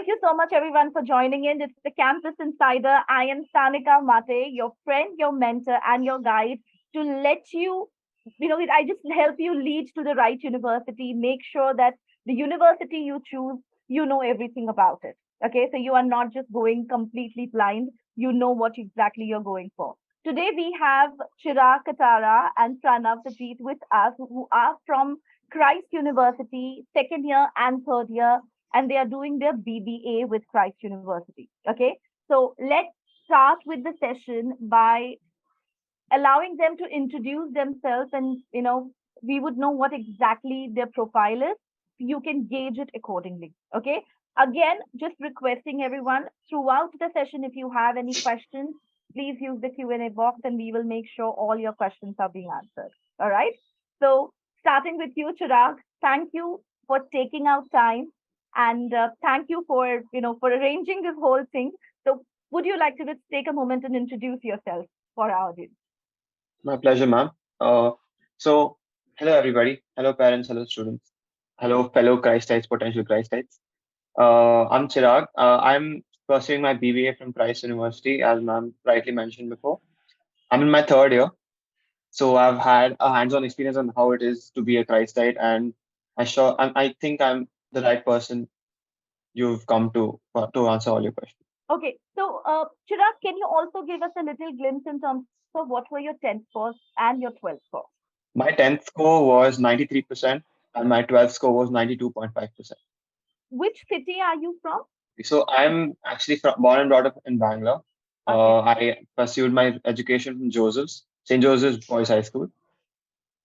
thank you so much, everyone, for joining in. It's the Campus Insider. I am Sanika Mate, your friend, your mentor, and your guide to let you, I just help you lead to the right university. Make sure that the university you choose, you know everything about it. Okay, so you are not just going completely blind. You know what exactly you're going for. Today we have Chirag Katara and Pranav Tajit with us, who are from Christ University, second year and third year, and they are doing their BBA with Christ University. Okay, so let's start with the session by allowing them to introduce themselves, and we would know what exactly their profile is. You can gauge it accordingly. Okay, again, just requesting everyone throughout the session, if you have any questions, please use the Q&A box and we will make sure all your questions are being answered. All right, so starting with you, Chirag, thank you for taking out time, and thank you for for arranging this whole thing. So would you like to just take a moment and introduce yourself for our audience? My pleasure, ma'am. So, hello everybody. Hello parents. Hello students. Hello fellow Christites, potential Christites. I'm Chirag. I'm pursuing my BBA from Christ University, as ma'am rightly mentioned before. I'm in my third year, so I've had a hands-on experience on how it is to be a Christite, and I think I'm the right person you've come to answer all your questions. Okay, so Chirag, can you also give us a little glimpse in terms of what were your 10th scores and your 12th scores? My 10th score was 93%, and my 12th score was 92.5%. Which city are you from? So I'm actually born and brought up in Bangalore. Okay, I pursued my education from Joseph's, St. Joseph's Boys High School,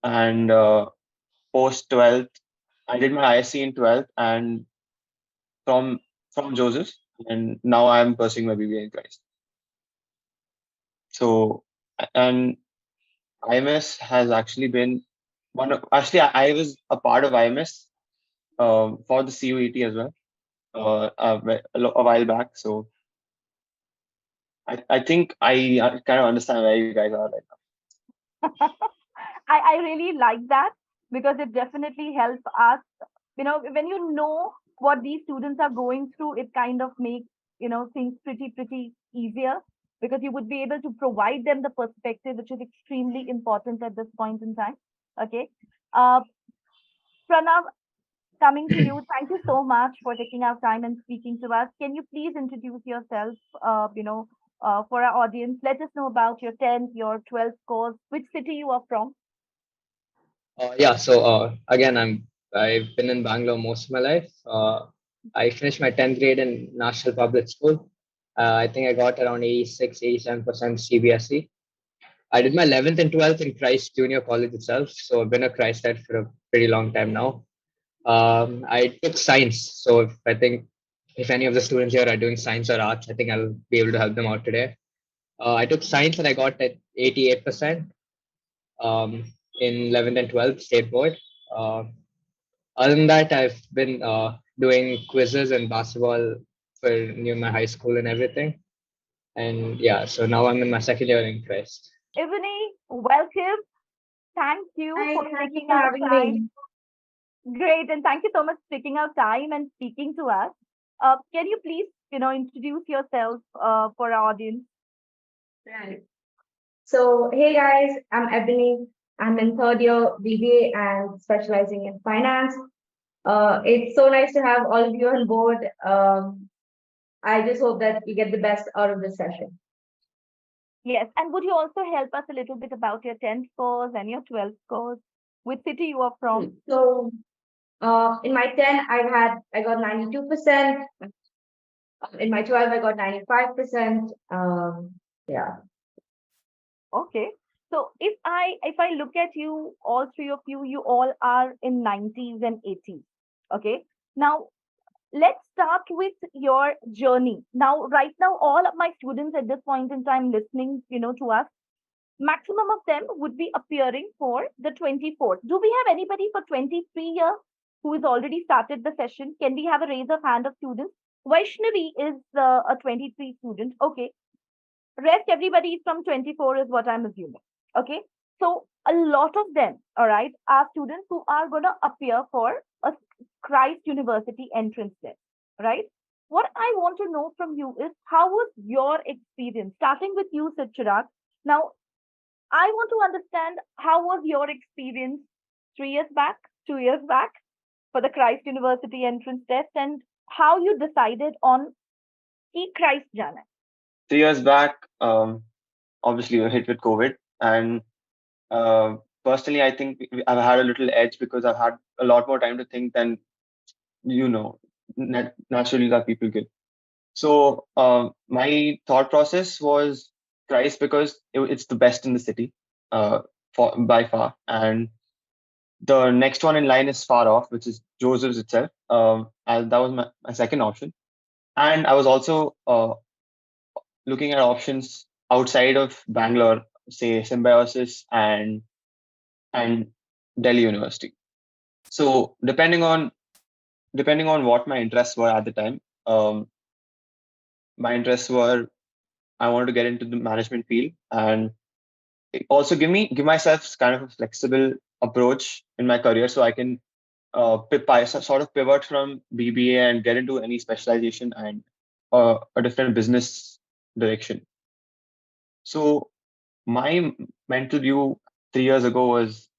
and post 12th, I did my ISC in 12th, and from from Joseph's, and now I'm pursuing my BBA in Christ. So, and IMS has actually been actually, I was a part of IMS for the CUET as well a while back. So I think I kind of understand where you guys are right now. I really like that because it definitely helps us. When you know what these students are going through, it kind of makes things pretty easier, because you would be able to provide them the perspective, which is extremely important at this point in time. Okay, uh, Pranav, coming to you, thank you so much for taking our time and speaking to us. Can you please introduce yourself, for our audience? Let us know about your 10th, your 12th scores, which city you are from. Again, I've been in Bangalore most of my life. I finished my 10th grade in National Public School. I think I got around 86, 87% CBSE. I did my 11th and 12th in Christ Junior College itself. So I've been a Christite for a pretty long time now. I took science. So if any of the students here are doing science or arts, I think I'll be able to help them out today. I took science and I got at 88%. Um, in 11th and 12th state board. Uh, Other than that, I've been doing quizzes and basketball for my high school and everything. And yeah, so now I'm in my second year in Christ. Ebony, welcome. Thank you Hi, for thank you taking for out having time. me. Great, and thank you so much for taking out time and speaking to us. Can you please, introduce yourself for our audience? Right. So, hey guys, I'm Ebony. I'm in third year BBA and specializing in finance. It's so nice to have all of you on board. I just hope that you get the best out of this session. Yes, and would you also help us a little bit about your 10th scores and your 12th scores? Which city you are from? So, in my 10, I got 92%. In my 12, I got 95%. Yeah. Okay. So if I look at you, all three of you, you all are in 90s and 80s. Okay. Now let's start with your journey. Now, right now, all of my students at this point in time listening, to us, maximum of them would be appearing for the 24th. Do we have anybody for 23 here who has already started the session? Can we have a raise of hand of students? Vaishnavi is a 23 student. Okay. Rest everybody is from 24 is what I'm assuming. Okay. So a lot of them, all right, are students who are going to appear for a Christ University entrance test, right? what I want to know from you is how was your experience? Starting with you, Chirag. Now, I want to understand how was your experience 3 years back, 2 years back for the Christ University entrance test, and how you decided on Christ Jana. 3 years back, obviously, we were hit with COVID, and personally, I think I've had a little edge because I've had a lot more time to think than you know naturally that people get. So my thought process was Christ because it's the best in the city, for by far, and the next one in line is far off, which is Joseph's itself. And that was my second option, and I was also looking at options outside of Bangalore, say Symbiosis and Delhi University. So depending on what my interests were at the time, my interests were I wanted to get into the management field and also give myself kind of a flexible approach in my career so I can sort of pivot from BBA and get into any specialization and a different business direction. So my mental view 3 years ago was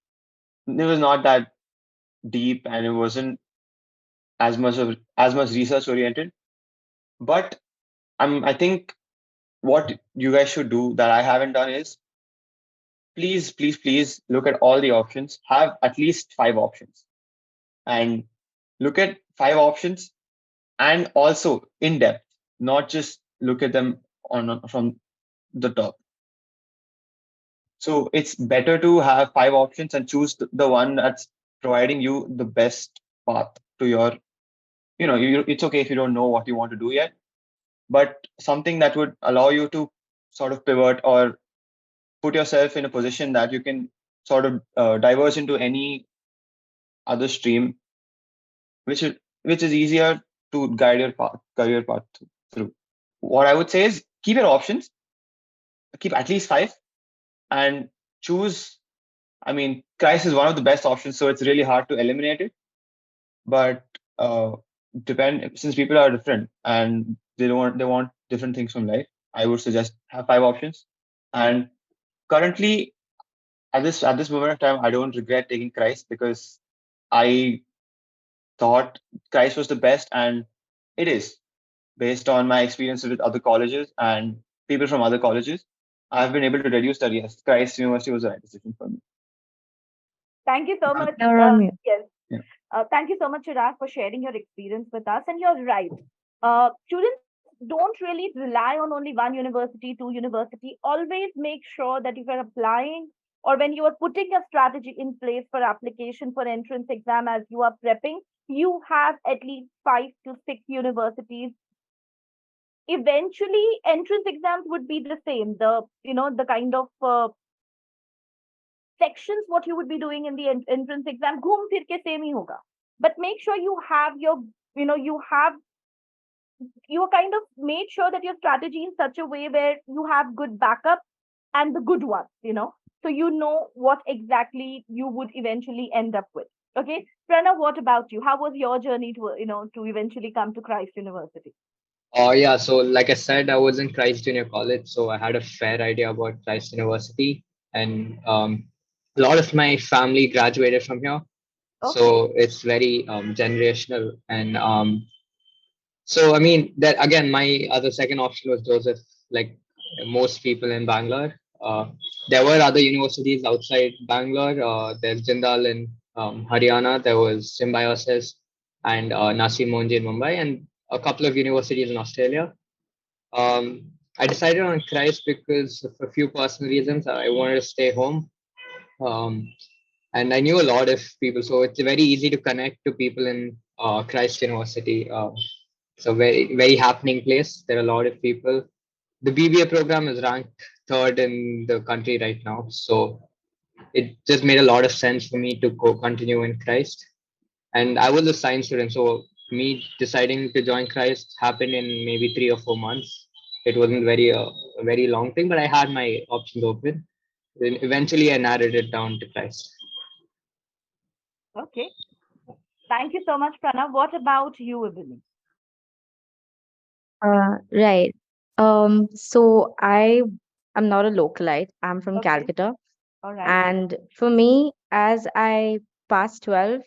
it was not that deep and it wasn't as much research oriented. But I think what you guys should do that I haven't done is please look at all the options. Have at least 5 options and look at 5 options and also in depth, not just look at them on from the top. So it's better to have 5 options and choose the one that's providing you the best path to your, it's okay if you don't know what you want to do yet, but something that would allow you to sort of pivot or put yourself in a position that you can sort of diverge into any other stream, which is easier to guide your career path through. What I would say is keep your options, keep at least 5, and choose. I mean, Christ is one of the best options, so it's really hard to eliminate it. But since people are different and they want different things from life, I would suggest have 5 options. And currently, at this moment of time, I don't regret taking Christ because I thought Christ was the best, and it is based on my experiences with other colleges and people from other colleges. I've been able to reduce that. Yes, Christ University was the right decision for me. Thank you so much. You're on mute. Yes. Yeah. Thank you so much, Chirag, for sharing your experience with us. And you're right. Students don't really rely on only one university, two university. Always make sure that if you're applying or when you are putting a strategy in place for application for entrance exam as you are prepping, you have at least 5 to 6 universities. Eventually, entrance exams would be the same. The kind of sections what you would be doing in the entrance exam घूम फिर के same ही होगा, but make sure you have your you kind of made sure that your strategy in such a way where you have good backup and the good ones, so you know what exactly you would eventually end up with. Okay, Pranav, what about you? How was your journey to eventually come to Christ University? Yeah, so like I said, I was in Christ Junior College, so I had a fair idea about Christ University, and a lot of my family graduated from here, Okay. so it's very generational. And so I mean that again, my other second option was Joseph, like most people in Bangalore. There were other universities outside Bangalore. There's Jindal in Haryana. There was Symbiosis and Nasim Monji in Mumbai, and a couple of universities in Australia. I decided on Christ because of a few personal reasons. I wanted to stay home, and I knew a lot of people, so it's very easy to connect to people in Christ University. It's a very happening place. There are a lot of people. The BBA program is ranked third in the country right now, so it just made a lot of sense for me to go continue in Christ. And I was a science student, so me deciding to join Christ happened in maybe 3 or 4 months. It wasn't a very long thing, but I had my options open. Then eventually, I narrowed it down to Christ. Okay, thank you so much, Pranav. What about you, Ebony? Right. So I am not a localite. I'm from Okay. Calcutta. All right. And for me, as I passed 12,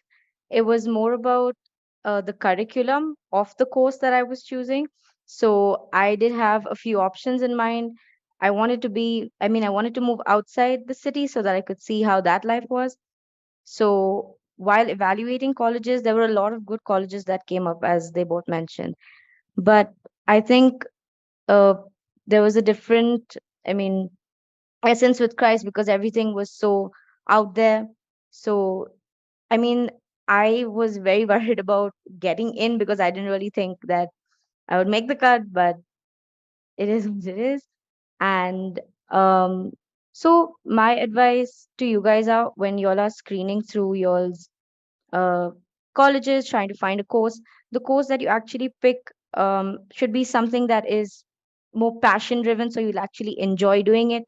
it was more about the curriculum of the course that I was choosing. So I did have a few options in mind. I wanted to move outside the city so that I could see how that life was. So while evaluating colleges, there were a lot of good colleges that came up, as they both mentioned. But I think uh, there was a different, I mean, essence with Christ because everything was so out there. So, I mean, I was very worried about getting in because I didn't really think that I would make the cut, but it is what it is. And um, so, my advice to you guys are when y'all are screening through y'all's uh, colleges, trying to find a course, the course that you actually pick should be something that is more passion driven, so you'll actually enjoy doing it.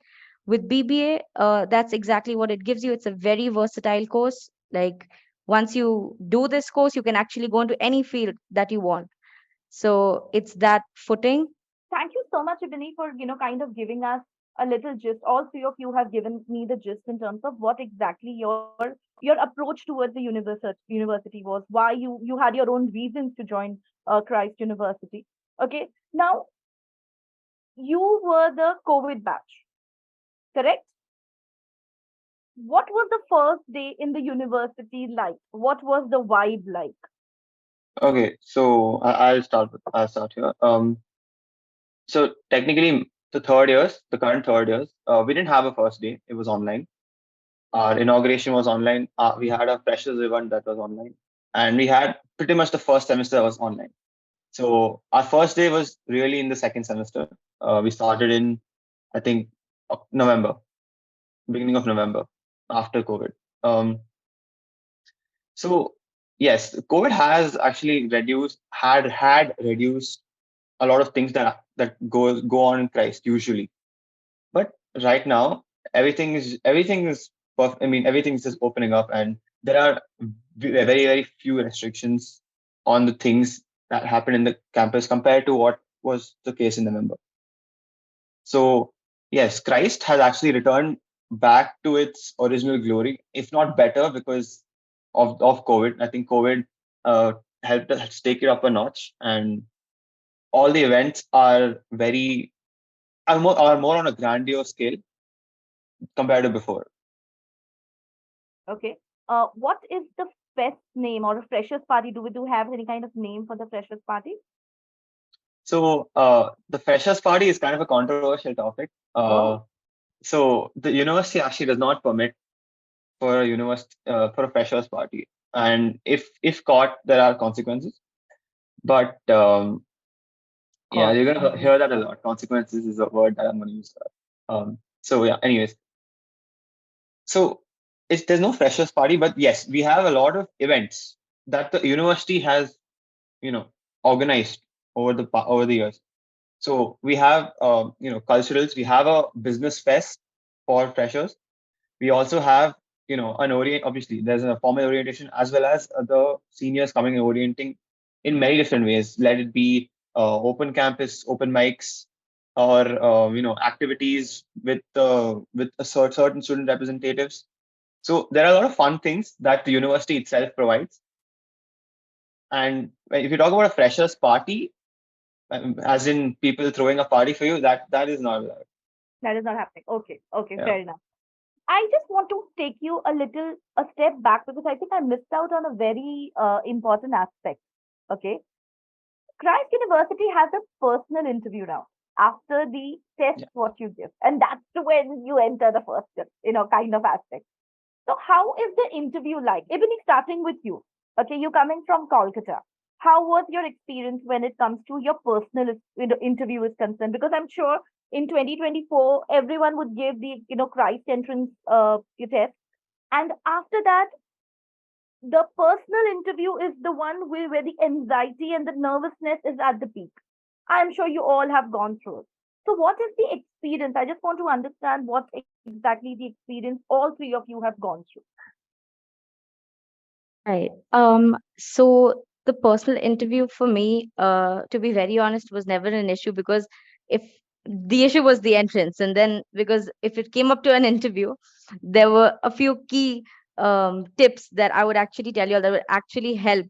With BBA, that's exactly what it gives you. It's a very versatile course. Like once you do this course, you can actually go into any field that you want. So it's that footing. Thank you so much, Ibni, for kind of giving us a little gist. All three of you have given me the gist in terms of what exactly your approach towards the university was, why you had your own reasons to join Christ University. Okay, now you were the COVID batch, correct? What was the first day in the university like? What was the vibe like? Okay, so I'll start here. So technically, the current third years, we didn't have a first day. It was online. Our inauguration was online. We had a freshers event that was online, and we had pretty much the first semester was online. So our first day was really in the second semester. We started in, I think, November, beginning of November, after COVID. Um, so yes, COVID has actually had reduced a lot of things that go on in Christ usually. But right now, everything is just opening up, and there are very few restrictions on the things that happen in the campus compared to what was the case in November. So yes, Christ has actually returned back to its original glory, if not better, because of COVID. I think COVID uh, helped us take it up a notch, and all the events are more on a grandiose scale compared to before. Okay. What is the fest name or a freshers party? Do we do have any kind of name for the freshers party? So the freshers party is kind of a controversial topic. Oh, So the university actually does not permit for a freshers party, and if caught, there are consequences. But yeah, Cost. you're gonna hear that a lot. Consequences is a word that I'm gonna use. So yeah. Anyways, so there's no freshers party, but yes, we have a lot of events that the university has you know organized over the years. So we have culturals. We have a business fest for freshers. We also have an orient. Obviously, there's a formal orientation as well as the seniors coming and orienting in many different ways. Let it be open campus, open mics, or activities with certain student representatives. So there are a lot of fun things that the university itself provides. And if you talk about a freshers party, as in people throwing a party for you, that is not allowed. that is not happening. Okay, okay, Yeah. fair enough. I just want to take you a step back because I think I missed out on a very important aspect. Okay, Christ University has a personal interview now after the test Yeah. what you give, and that's when you enter the first kind of aspect. So, how is the interview like? Even if starting with you, okay, you coming from Kolkata. How was your experience when it comes to your personal interview is concerned? Because I'm sure in 2024 everyone would give the Christ entrance test, and after that the personal interview is the one where the anxiety and the nervousness is at the peak. I'm sure you all have gone through it. So, what is the experience? I just want to understand what exactly the experience all three of you have gone through. Right. So the personal interview for me, to be very honest, was never an issue, because if the issue was the entrance, and then because if it came up to an interview, there were a few key tips that I would actually tell you that would actually help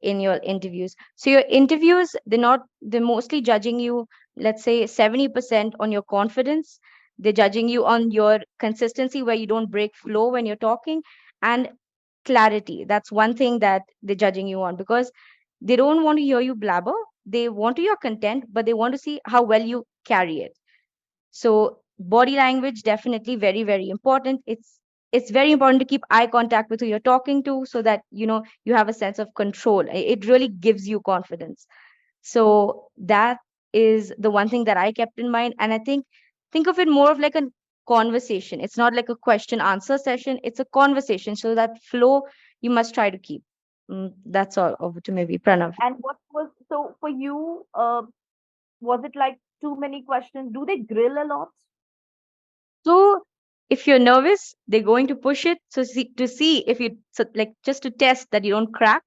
in your interviews. So your interviews, they're mostly judging you, let's say 70% on your confidence. They're judging you on your consistency, where you don't break flow when you're talking, and clarity. That's one thing that they're judging you on, because they don't want to hear you blabber. They want to hear content, but they want to see how well you carry it. So body language, definitely very, very important. It's very important to keep eye contact with who you're talking to, so that you have a sense of control. It really gives you confidence. So that is the one thing that I kept in mind. And I think of it more of like a conversation. It's not like a question answer session. It's a conversation. So that flow you must try to keep. That's all. Over to maybe Pranav. And what was so for you? Was it like too many questions? Do they grill a lot? So if you're nervous, they're going to push it to see if you, so like, just to test that you don't crack.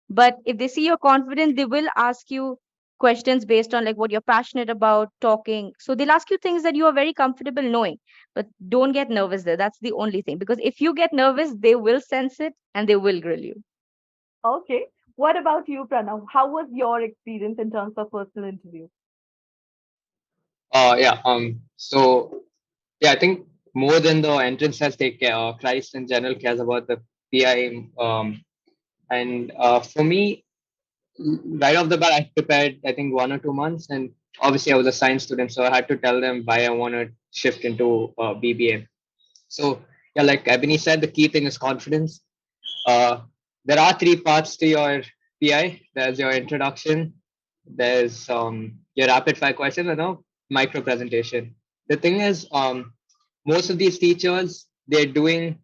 But if they see you're confident, they will ask you questions based on like what you're passionate about talking. So they'll ask you things that you are very comfortable knowing. But don't get nervous there. That's the only thing. Because if you get nervous, they will sense it and they will grill you. Okay. What about you, Pranav? How was your experience in terms of personal interview? Yeah. So yeah, I think more than the entrance test, they care. Christ in general cares about the PI. And for me, right off the bat, I prepared, I think, 1 or 2 months. And obviously, I was a science student, so I had to tell them why I want to shift into BBA. So, yeah, like Ebony said, the key thing is confidence. Uh, there are three parts to your PI. There's your introduction, there's your rapid fire question, and a micro presentation. The thing is, most of these teachers, they're doing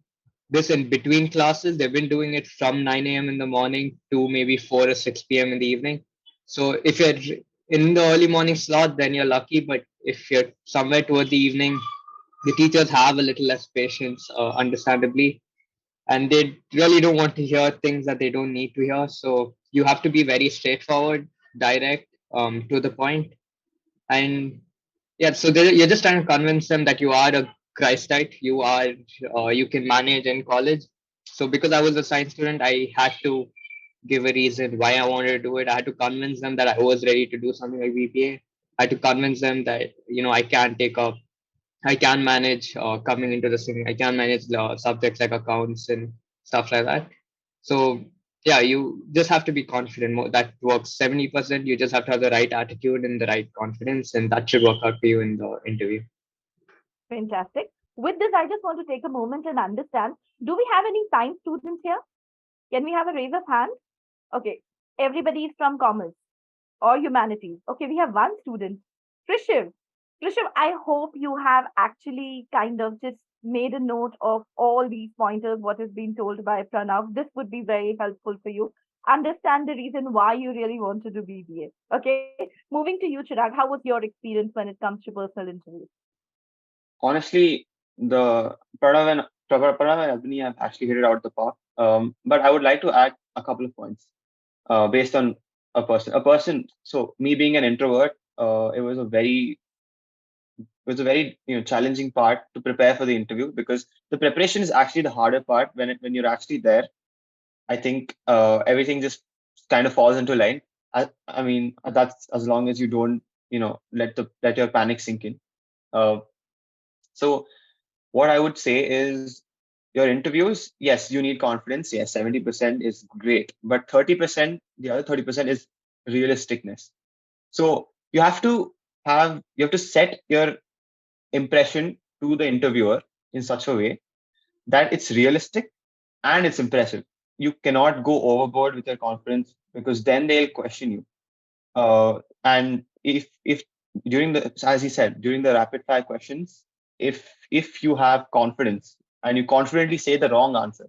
this in between classes. They've been doing it from 9 a.m. in the morning to maybe 4 or 6 p.m. in the evening. So if you're in the early morning slot, then you're lucky. But if you're somewhere toward the evening, the teachers have a little less patience, understandably, and they really don't want to hear things that they don't need to hear. So you have to be very straightforward, direct, to the point. And yeah, so you're just trying to convince them that you are a Christite, you can manage in college. So because I was a science student, I had to give a reason why I wanted to do it. I had to convince them that I was ready to do something like BPA. I had to convince them that I can manage coming into this thing. I can manage subjects like accounts and stuff like that. So yeah, you just have to be confident. That works 70%. You just have to have the right attitude and the right confidence, and that should work out for you in the interview. Fantastic. With this, I just want to take a moment and understand, do we have any science students here? Can we have a raise of hand? Okay. Everybody is from commerce or humanities. Okay, we have one student. Krishiv. Krishiv, I hope you have actually kind of just made a note of all these pointers, what has been told by Pranav. This would be very helpful for you. Understand the reason why you really want to do BBA. Okay. Moving to you, Chirag, how was your experience when it comes to personal interviews? Honestly, the Pranav and Abhini have actually hit it out the park. But I would like to add a couple of points based on a person. So me being an introvert, it was a very challenging part to prepare for the interview, because the preparation is actually the harder part. When you're actually there, I think everything just kind of falls into line. I mean, that's as long as you don't let your panic sink in. Uh, so what I would say is, your interviews, yes, you need confidence. Yes, 70% is great, but the other 30% is realisticness. So you have to set your impression to the interviewer in such a way that it's realistic and it's impressive. You cannot go overboard with your confidence, because then they'll question you. And if during the as he said, during the rapid fire questions, if you have confidence and you confidently say the wrong answer,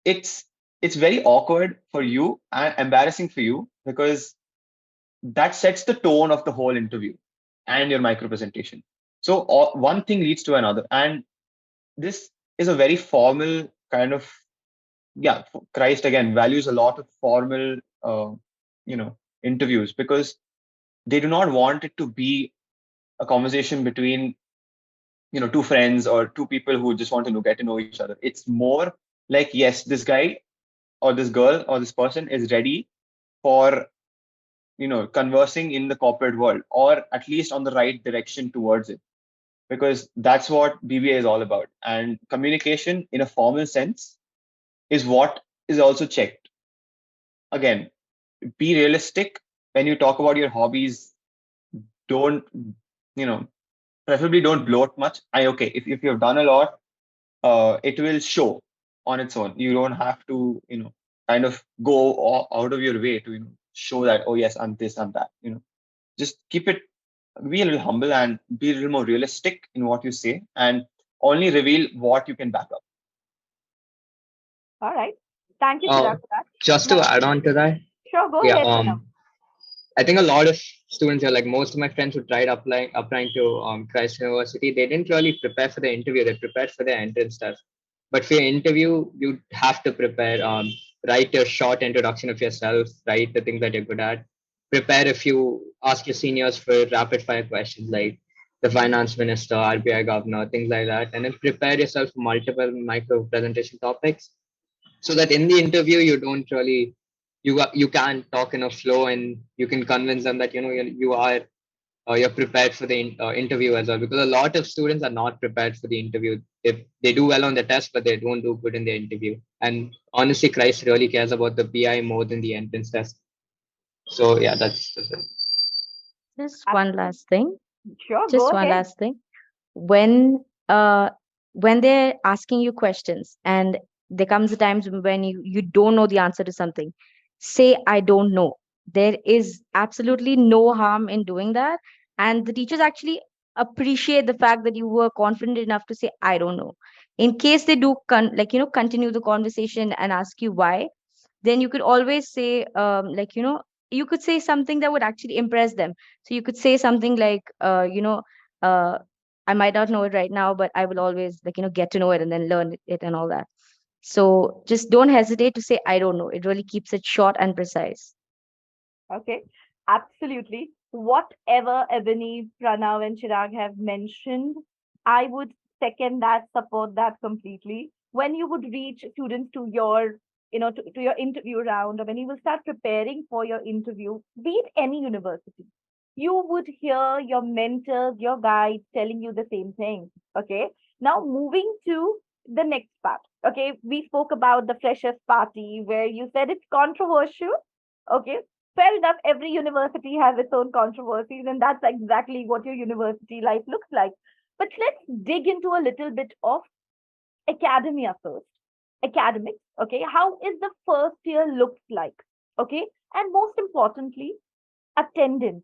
it's it's very awkward for you and embarrassing for you, because that sets the tone of the whole interview and your micro presentation. So one thing leads to another, and this is a very formal kind of yeah, Christ again values a lot of formal, interviews, because they do not want it to be a conversation between, two friends or two people who just want to get to know each other. It's more like, yes, this guy or this girl or this person is ready for, conversing in the corporate world, or at least on the right direction towards it, because that's what BBA is all about. And communication in a formal sense is what is also checked. Again, be realistic when you talk about your hobbies. Don't, you know, preferably don't bloat much. Okay, if you've done a lot, it will show on its own. You don't have to, kind of go out of your way to, show that, oh yes, I'm this, I'm that. Just keep it, be a little humble and be a little more realistic in what you say, and only reveal what you can back up. All right. Thank you, Uh, Chirag, for that. just to Now, add on to that, sure, go yeah, ahead, Pranav. I think a lot of students here, like most of my friends who tried applying to Christ University, they didn't really prepare for the interview. They prepared for their entrance test. But for your interview, you have to prepare. Write a short introduction of yourself. Write the things that you're good at. Prepare if you ask your seniors for rapid fire questions like the finance minister, RBI governor, things like that, and then prepare yourself for multiple micro presentation topics, so that in the interview you don't really you can talk in a flow, and you can convince them that you're prepared for the interview as well, because a lot of students are not prepared for the interview. If they do well on the test but they don't do good in the interview, and honestly Christ really cares about the PI more than the entrance test. So yeah, that's it. Just one Absolutely. last thing. Sure, go Just one ahead. last thing. When uh when they're asking you questions and there comes a times when you don't know the answer to something, say I don't know. There is absolutely no harm in doing that, and the teachers actually appreciate the fact that you were confident enough to say I don't know. In case they do continue the conversation and ask you why, then you could always say you could say something that would actually impress them. So you could say something like uh, I might not know it right now, but I will always get to know it and then learn it and all that. So just don't hesitate to say I don't know. It really keeps it short and precise. Okay, absolutely. Whatever Ebony, Pranav, and Chirag have mentioned, I would second that, support that completely. When you would reach students to your, to your interview round, or when you will start preparing for your interview, be it any university, you would hear your mentors, your guides telling you the same thing. Okay. Now moving to the next part. Okay, we spoke about the freshers party where you said it's controversial. Okay, fair enough, every university has its own controversies, and that's exactly what your university life looks like. But let's dig into a little bit of academia first. Academics, okay? How is the first year looks like? Okay, and most importantly, attendance.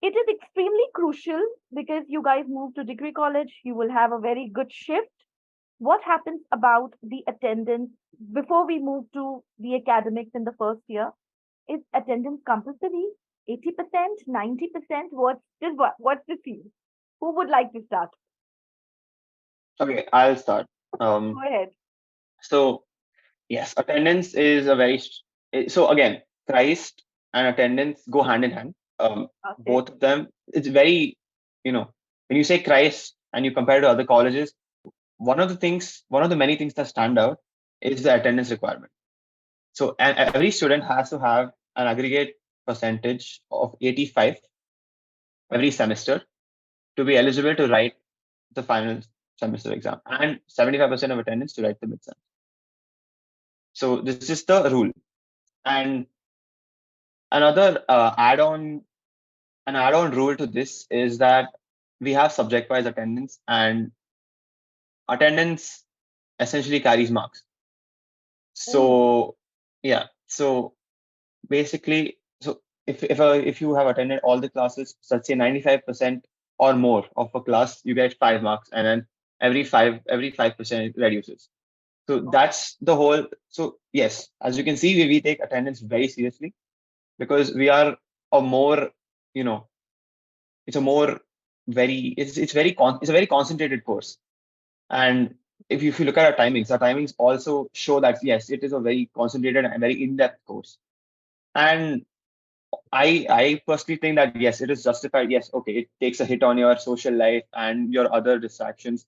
It is extremely crucial because you guys move to degree college, you will have a very good shift. What happens about the attendance before we move to the academics in the first year? Is attendance compulsory? 80%, 90%? What's the feel? Who would like to start? Okay, I'll start. Go ahead. So yes, attendance is a very so again, Christ and attendance go hand in hand. Okay. Both of them, it's very, when you say Christ and you compare to other colleges, one of the many things that stand out is the attendance requirement. So, and every student has to have an aggregate percentage of 85 every semester to be eligible to write the final semester exam, and 75% of attendance to write the midterm. So this is the rule. And another an add-on rule to this is that we have subject-wise attendance, and attendance essentially carries marks. Oh, So yeah, so basically, so if you have attended all the classes, so let's say 95% or more of a class, you get 5 marks, and then every 5% reduces. So that's the whole. So yes, as you can see, we take attendance very seriously, because we are a more, you know, it's a more very it's very it's a very concentrated course, and if you look at our timings also show that yes, it is a very concentrated and very in-depth course. And I personally think that yes, it is justified. Yes, okay, it takes a hit on your social life and your other distractions,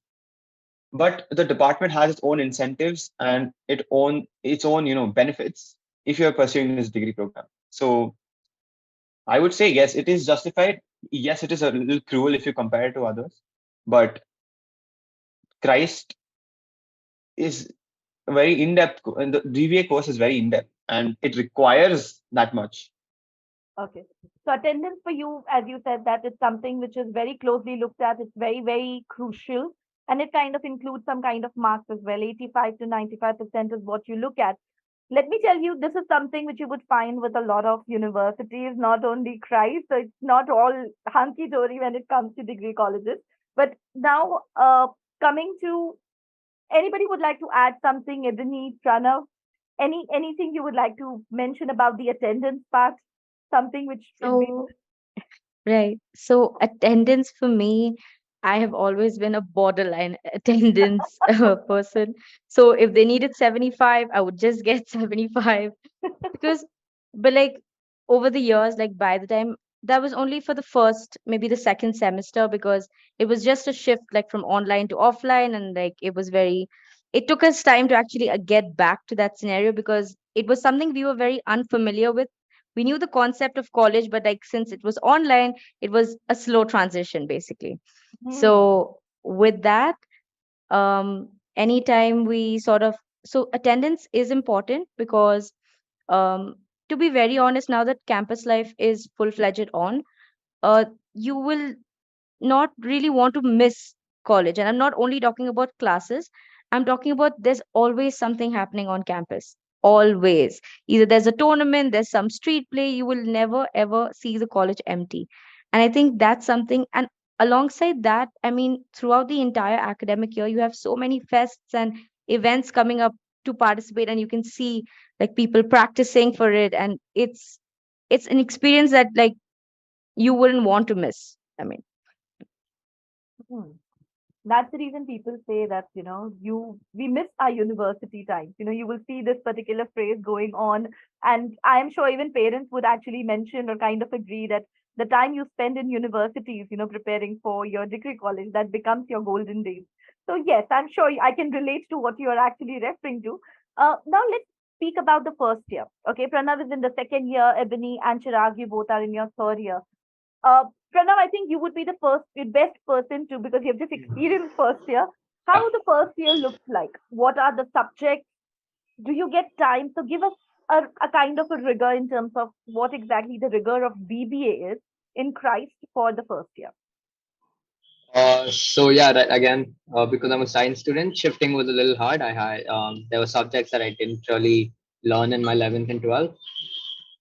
but the department has its own incentives and its own benefits if you're pursuing this degree program. So I would say yes, it is justified. Yes, it is a little cruel if you compare it to others, but Christ is very in-depth, and the DBA course is very in-depth, and it requires that much. Okay. So attendance for you, as you said, that it's something which is very closely looked at. It's very, very crucial. And it kind of includes some kind of marks as well. 85 to 95% is what you look at. Let me tell you, this is something which you would find with a lot of universities, not only Christ. So it's not all hunky dory when it comes to degree colleges. But now, coming to anybody would like to add something, Ebony, Pranav, anything you would like to mention about the attendance part? Something which should be. So, right. So attendance for me, I have always been a borderline attendance person. So if they needed 75, I would just get 75 because, but like over the years, like by the time that was only for the first, maybe the second semester, because it was just a shift like from online to offline. And like it was very, it took us time to actually get back to that scenario because it was something we were very unfamiliar with. We knew the concept of college, but like since it was online, it was a slow transition basically. Hmm. So with that, anytime we sort of, so attendance is important because um, to be very honest, now that campus life is full-fledged on, uh, you will not really want to miss college. And I'm not only talking about classes, I'm talking about there's always something happening on campus. Always. Either there's a tournament, there's some street play, you will never ever see the college empty. And I think that's something. And alongside that, I mean, throughout the entire academic year, you have so many fests and events coming up to participate, and you can see like people practicing for it. And it's an experience that like you wouldn't want to miss. I mean, Hmm. That's the reason people say that, we miss our university times. You will see this particular phrase going on. And I am sure even parents would actually mention or kind of agree that the time you spend in universities, preparing for your degree college, that becomes your golden days. So, yes, I'm sure I can relate to what you are actually referring to. Now, let's speak about the first year. Okay, Pranav is in the second year, Ebony and Chirag, you both are in your third year. Uh, Pranav, I think you would be the best person to, because you have just experienced first year. Yeah. How the first year looks like? What are the subjects? Do you get time? So give us a kind of a rigor in terms of what exactly the rigor of BBA is in Christ for the first year. So yeah, right, again, because I'm a science student, shifting was a little hard. I had there were subjects that I didn't really learn in my 11th and 12th.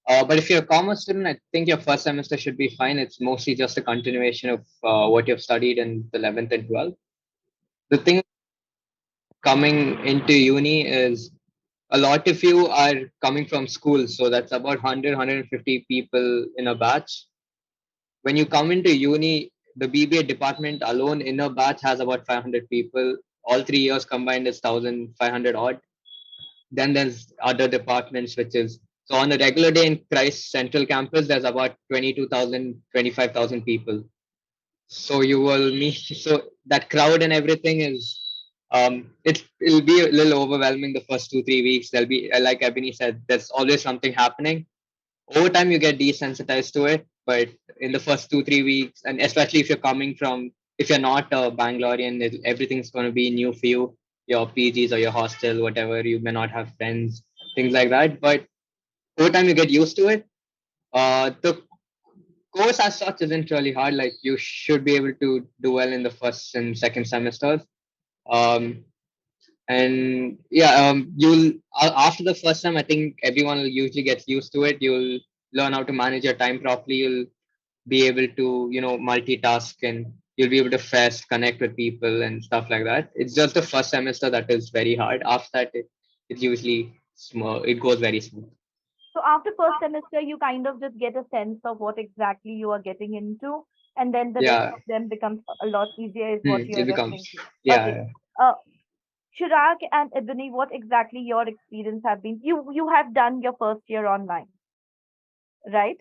But if you're a commerce student, I think your first semester should be fine. It's mostly just a continuation of what you've studied in the 11th and 12th. The thing coming into uni is a lot of you are coming from school. So that's about 100, people in a batch. When you come into uni, the BBA department alone in a batch has about 500 people. All 3 years combined is 1,500 odd. Then there's other departments, which is so on a regular day in Christ Central Campus, there's about 22,000, 25,000 people. So you will meet, so that crowd and everything is, it'll be a little overwhelming the first 2, 3 weeks. There'll be, like Ebony said, there's always something happening. Over time, you get desensitized to it, but in the first 2, 3 weeks, and especially if you're coming from, if you're not a Bangalorean, everything's going to be new for you. Your PGs or your hostel, whatever, you may not have friends, things like that. But over time, you get used to it. The course as such isn't really hard. Like you should be able to do well in the first and second semesters. Um, and yeah, you'll after the first time, I think everyone will usually get used to it. You'll learn how to manage your time properly. You'll be able to multitask, and you'll be able to fast connect with people and stuff like that. It's just the first semester that is very hard. After that, it's usually small. It goes very smooth. So after first semester, you kind of just get a sense of what exactly you are getting into, and then the rest Yeah. of them becomes a lot easier, is what you are It becomes referring to. Okay. yeah. Uh, Chirag and Ebony, what exactly your experience have been? You have done your first year online, right?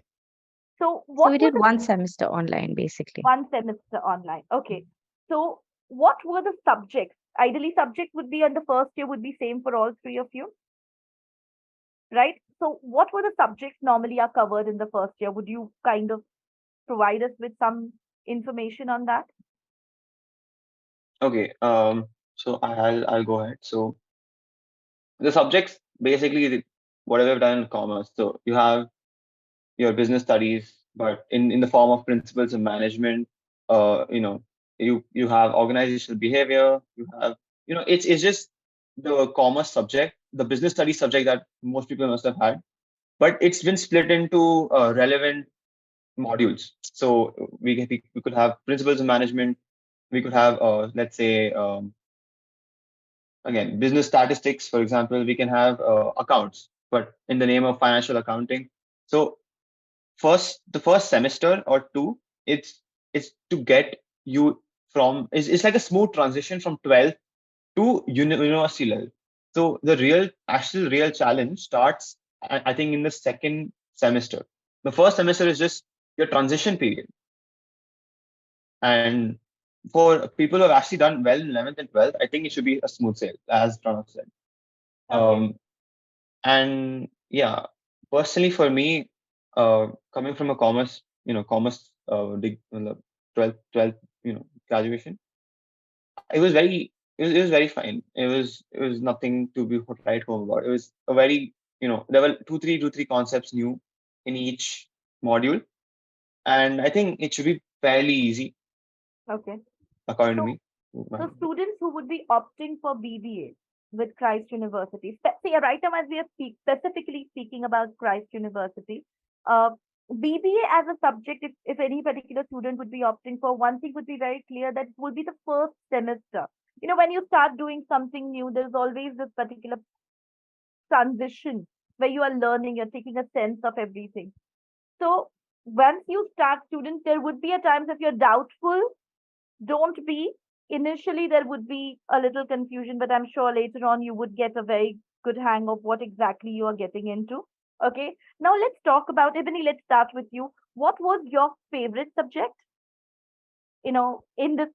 So So what we were did the one semester online basically. one semester online? Okay. So what were the subjects? Ideally, subject would be on the first year would be same for all three of you, right? So what were the subjects normally are covered in the first year? Would you kind of provide us with some information on that? Okay. So I'll go ahead. So the subjects basically whatever I've done in commerce. So you have your business studies, but in the form of principles of management. You know, you have organizational behavior. You have, you know, it's just the commerce subject, the business studies subject that most people must have had, but it's been split into relevant modules. So we could have principles of management. We could have let's say again business statistics, for example. We can have accounts, but in the name of financial accounting. So the first semester or two, it's to get you from it's like a smooth transition from 12th to university level. So the real challenge starts, I think, in the second semester. The first semester is just your transition period, and for people who have actually done well in 11th and 12th, I think it should be a smooth sail, as Pranav said. Okay. um and yeah, personally for me, coming from a commerce, commerce 12th, graduation, it was very fine. It was nothing to be write home about. It was a very, there were two three concepts new in each module, and I think it should be fairly easy Okay. according to So me. So students who would be opting for BBA with Christ University, see, right now as we are specifically speaking about Christ University, uh, BBA as a subject, if any particular student would be opting for, one thing would be very clear that it will be the first semester. When you start doing something new, there's always this particular transition where you are learning, you're taking a sense of everything. So once you start students, there would be a times if you're doubtful, don't be. Initially, there would be a little confusion, but I'm sure later on you would get a very good hang of what exactly you are getting into. Okay. Now let's talk about Ebony. Let's start with you. What was your favorite subject? In this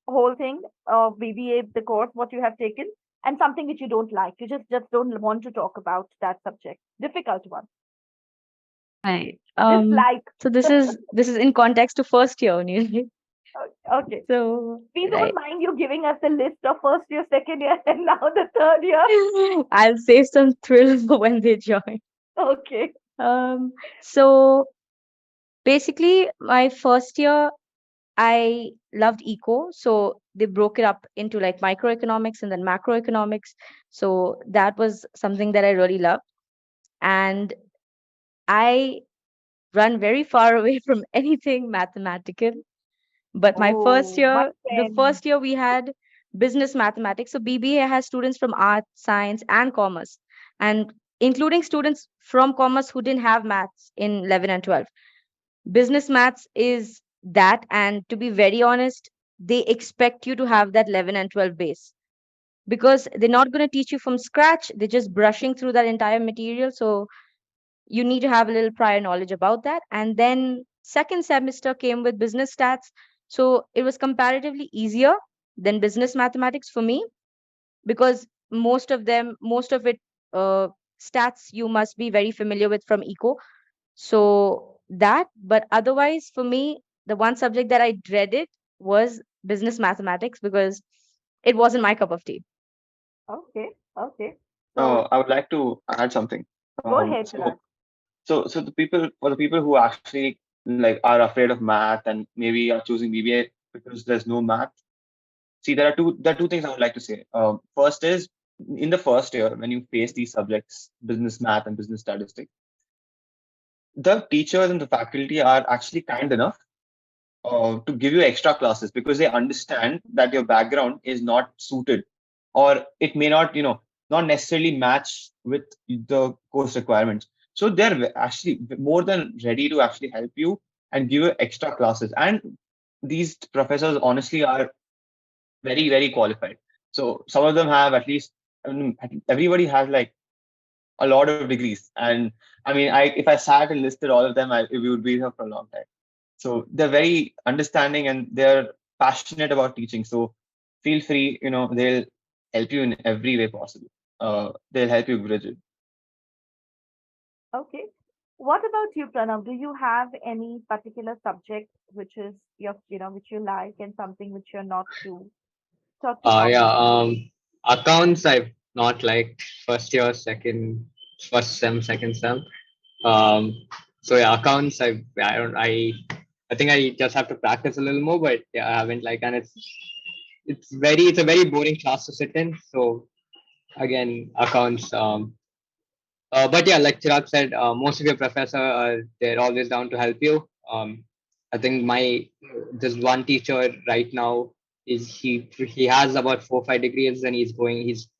whole thing of BBA, the course, what you have taken, and something which you don't like. You just don't want to talk about that subject. Difficult one. Right. Dislike. So this is in context to first year only, right? Okay. So Please don't right. mind you giving us a list of first year, second year, and now the third year. I'll save some thrill for when they join. Okay. So basically my first year I loved eco. So they broke it up into like microeconomics and then macroeconomics. So that was something that I really loved. And I run very far away from anything mathematical. But my first Oh, my year, the friend. first year we had business mathematics. So BBA has students from art, science, and commerce, and including students from commerce who didn't have maths in 11 and 12. Business maths is that, and to be very honest, they expect you to have that 11 and 12 base because they're not going to teach you from scratch. They're just brushing through that entire material. So you need to have a little prior knowledge about that. And then second semester came with business stats. So it was comparatively easier than business mathematics for me because most of it, uh, stats you must be very familiar with from eco. So that, but otherwise for me, the one subject that I dreaded was business mathematics because it wasn't my cup of tea. Okay. Okay. So I would like to add something. go ahead, So Chirag. so the people who actually like are afraid of math and maybe are choosing BBA because there's no math. See, there are two things I would like to say. First is, in the first year when you face these subjects, business math and business statistics, the teachers and the faculty are actually kind enough to give you extra classes because they understand that your background is not suited, or it may not, not necessarily match with the course requirements. So they're actually more than ready to actually help you and give you extra classes. And these professors honestly are very, very qualified. So some of them have at least, everybody has like a lot of degrees. And I mean, if I sat and listed all of them, we would be here for a long time. So they're very understanding and they're passionate about teaching. So feel free, they'll help you in every way possible. They'll help you bridge it. Okay. What about you, Pranav? Do you have any particular subject which is which you like and something which you're not too Yeah. comfortable with? Accounts I've not liked first year, first sem, second sem. Um, so yeah, accounts I think I just have to practice a little more, but yeah, I haven't like, and it's a very boring class to sit in. So again, accounts. But yeah, like Chirag said, most of your professor they're always down to help you. I think my this one teacher right now is he has about 4 5 degrees and he's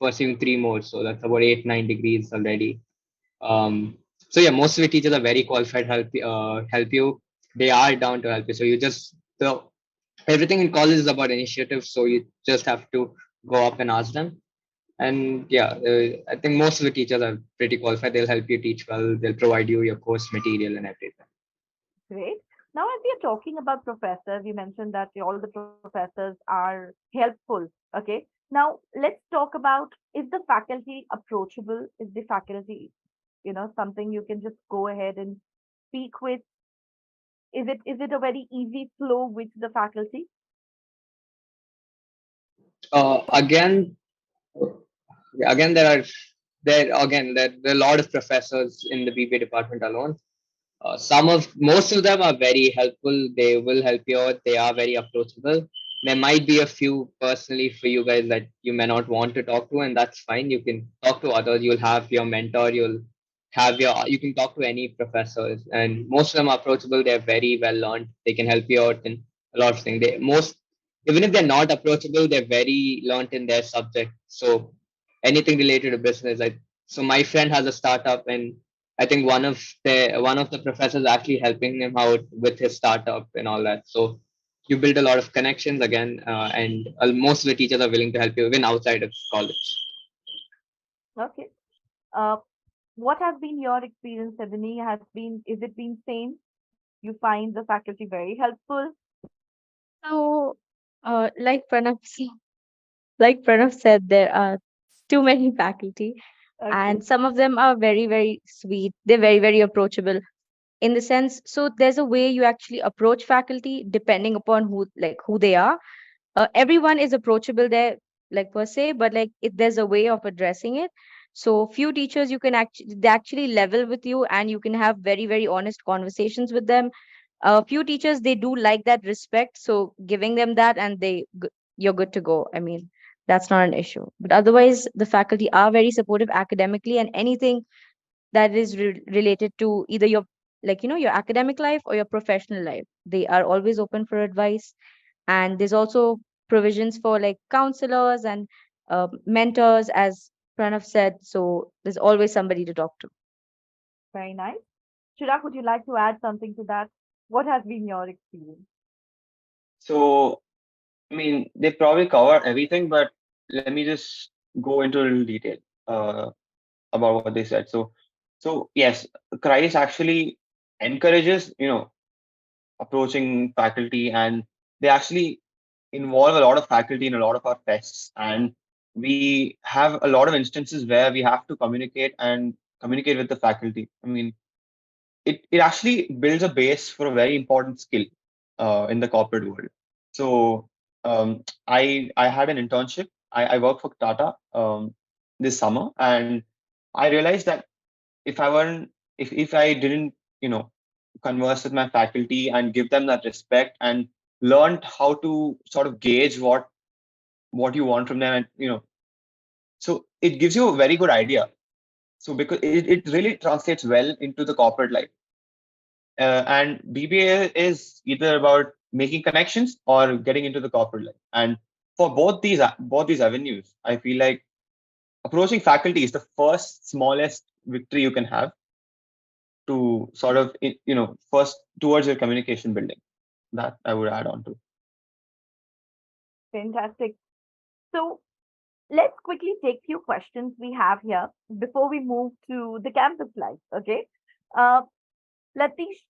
pursuing 3 more, so that's about 8 9 degrees already. Um, so yeah, most of the teachers are very qualified help you. They are down to help you. So everything in college is about initiative. So you just have to go up and ask them. And yeah, I think most of the teachers are pretty qualified. They'll help you teach well. They'll provide you your course material and everything. Great. Now, as we are talking about professors, you mentioned that all the professors are helpful. Okay. Now, let's talk about, is the faculty approachable? Is the faculty, something you can just go ahead and speak with? Is it a very easy flow with the faculty? Again, again, there are a lot of professors in the BBA department alone. Most of them are very helpful. They will help you out. They are very approachable. There might be a few personally for you guys that you may not want to talk to, and that's fine. You can talk to others. You'll have your mentor. You can talk to any professors, and most of them are approachable. They're very well learned. They can help you out in a lot of things. Even if they're not approachable, they're very learned in their subject. So anything related to business, so my friend has a startup, and I think one of the professors actually helping him out with his startup and all that. So you build a lot of connections again, and most of the teachers are willing to help you even outside of college. Okay. Uh, what has been your experience, Ebony? Is it been same? You find the faculty very helpful? So, like Pranav said, there are too many faculty, Okay. and some of them are very, very sweet. They're very, very approachable in the sense. So there's a way you actually approach faculty depending upon who they are. Everyone is approachable there, like per se, but like if there's a way of addressing it. So few teachers you can actually level with you, and you can have very, very honest conversations with them. A few teachers, they do like that respect, so giving them that, and you're good to go. I mean, that's not an issue. But otherwise, the faculty are very supportive academically, and anything that is related to either your, your academic life or your professional life, they are always open for advice. And there's also provisions for like counselors and mentors, as Pranav said. So there's always somebody to talk to. Very nice. Chirag, would you like to add something to that? What has been your experience? So, I mean, they probably cover everything, but let me just go into a little detail uh, about what they said. So yes, Christ actually encourages, approaching faculty, and they actually involve a lot of faculty in a lot of our tests. And we have a lot of instances where we have to communicate with the faculty. I mean, it actually builds a base for a very important skill in the corporate world. So I had an internship. I worked for Tata this summer, and I realized that if I didn't, converse with my faculty and give them that respect and learned how to sort of gauge what you want from them, and so it gives you a very good idea. So because it really translates well into the corporate life. And BBA is either about making connections or getting into the corporate life. And for both these avenues, I feel like approaching faculty is the first smallest victory you can have to sort of first towards your communication building. That I would add on to. Fantastic. So, let's quickly take few questions we have here before we move to the campus life. Okay. Uh, Latish,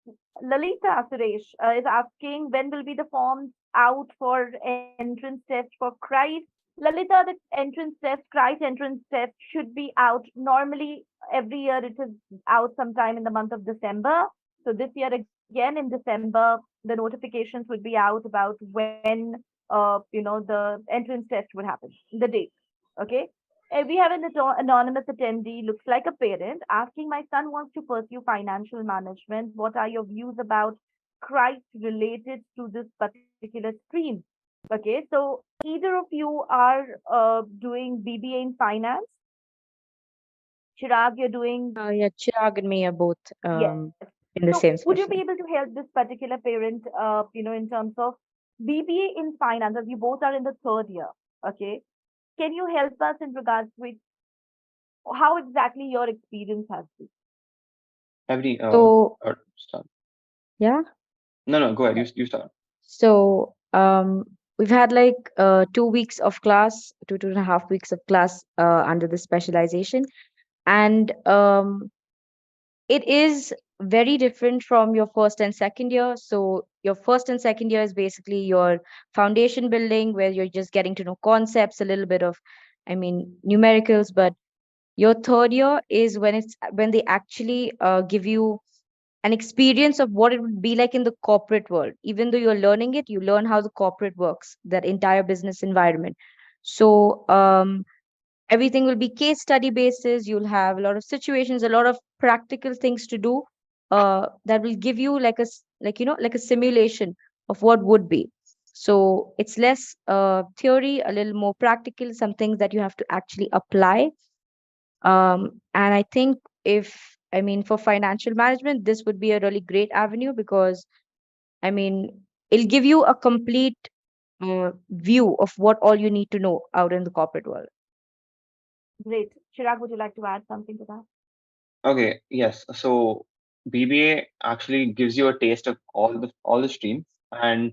Lalita Suresh is asking when will be the forms out for entrance test for Christ. Lalita, the entrance test, Christ entrance test should be out. Normally, every year it is out sometime in the month of December. So this year again in December, the notifications would be out about when the entrance test would happen, the date. Okay. We have an anonymous attendee, looks like a parent, asking, my son wants to pursue financial management. What are your views about Christ related to this particular stream? Okay, so either of you are doing BBA in finance. Chirag, you're doing, Yeah, Chirag and me are both yes. in the So same would you special. be able to help this particular parent, in terms of BBA in finance, as you both are in the third year? Okay, can you help us in regards with how exactly your experience has been? Every So start. yeah, No, go ahead. You start. so we've had like 2 weeks of class, 2.5 weeks of class under the specialization, and it is very different from your first and second year. So your first and second year is basically your foundation building, where you're just getting to know concepts, a little bit of, I mean, numericals. But your third year is when they actually give you an experience of what it would be like in the corporate world. Even though you're learning it, you learn how the corporate works, that entire business environment. So everything will be case study basis. You'll have a lot of situations, a lot of practical things to do, that will give you like like a simulation of what would be. So it's less theory, a little more practical, some things that you have to actually apply. And I think, if I mean, for financial management, this would be a really great avenue, because I mean, it'll give you a complete view of what all you need to know out in the corporate world. Great. Chirag, would you like to add something to that? Okay, yes. So BBA actually gives you a taste of all the streams, and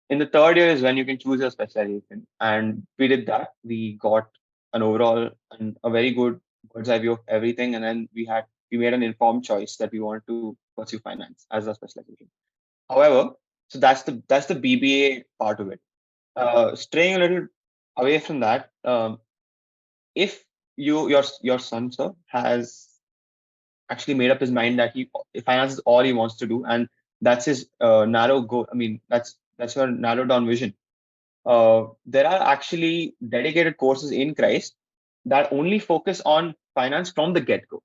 in the third year is when you can choose your specialization. And we did that. We got an overall and a very good bird's eye view of everything, and then we made an informed choice that we wanted to pursue finance as our specialization. However, so that's the BBA part of it. Straying a little away from that, if your son, sir, has actually made up his mind that finance is all he wants to do, and that's his narrow goal. I mean, that's your narrow down vision. There are actually dedicated courses in Christ that only focus on finance from the get go.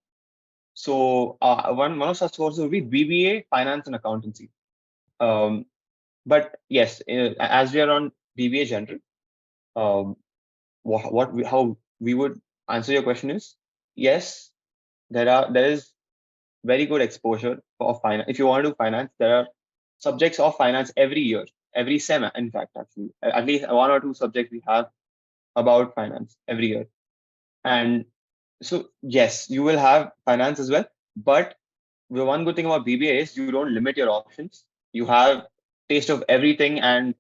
So one of such courses would be BBA Finance and Accountancy. Um, but yes, as we are on BBA General, um, how we would answer your question is yes, there is very good exposure of finance. If you want to do finance, there are subjects of finance every year, every sem. In fact, actually, at least one or two subjects we have about finance every year. And so, yes, you will have finance as well. But the one good thing about BBA is you don't limit your options. You have taste of everything, and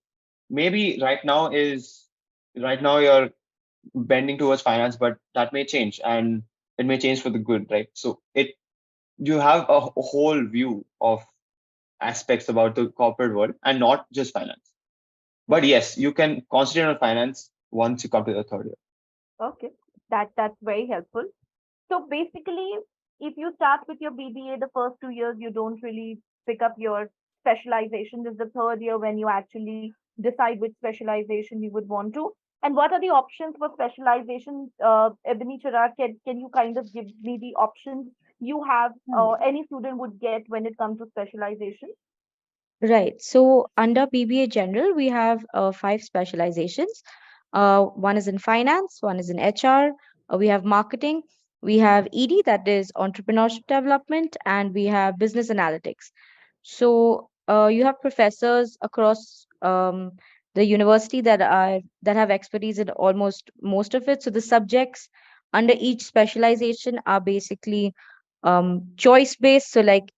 maybe right now you're bending towards finance, but that may change, and it may change for the good, right? So you have a whole view of aspects about the corporate world and not just finance. But yes, you can concentrate on finance once you come to the third year. Okay, that's very helpful. So basically, if you start with your BBA, the first 2 years you don't really pick up your specialization. This is the third year when you actually decide which specialization you would want to. And what are the options for specialization? Ebony Chirag, can you kind of give me the options you have, any student would get when it comes to specialization? Right. So under BBA General, we have five specializations. One is in finance, one is in HR, we have marketing, we have ED, that is entrepreneurship development, and we have business analytics. So you have professors across the university that have expertise in almost most of it. So the subjects under each specialization are basically choice based. So like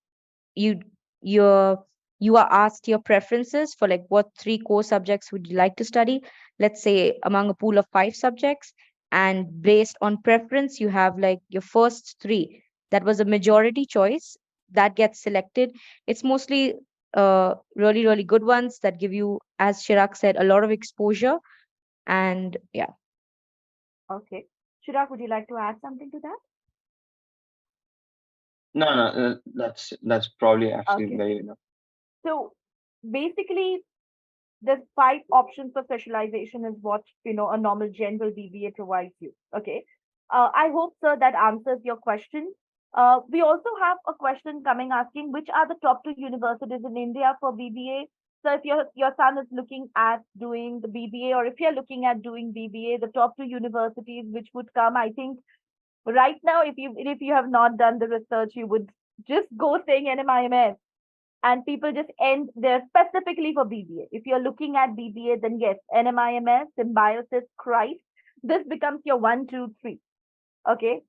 you you're you are asked your preferences for like what three core subjects would you like to study, let's say among a pool of five subjects, and based on preference, you have like your first three. That was a majority choice that gets selected. It's mostly really, really good ones that give you, as Chirag said, a lot of exposure. And yeah. Okay. Chirag, would you like to add something to that? No, that's probably actually Okay. very enough. So basically, there's 5 options for specialization is what a normal general BBA provides you. Okay. I hope, sir, that answers your question. We also have a question coming asking which are the top 2 universities in India for BBA. So if your son is looking at doing the BBA, or if you're looking at doing BBA, the top 2 universities which would come, I think right now, if you have not done the research, you would just go saying NMIMS, and people just end there specifically for BBA. If you're looking at BBA, then yes, NMIMS, Symbiosis, Christ, this becomes your 1, 2, 3. Okay.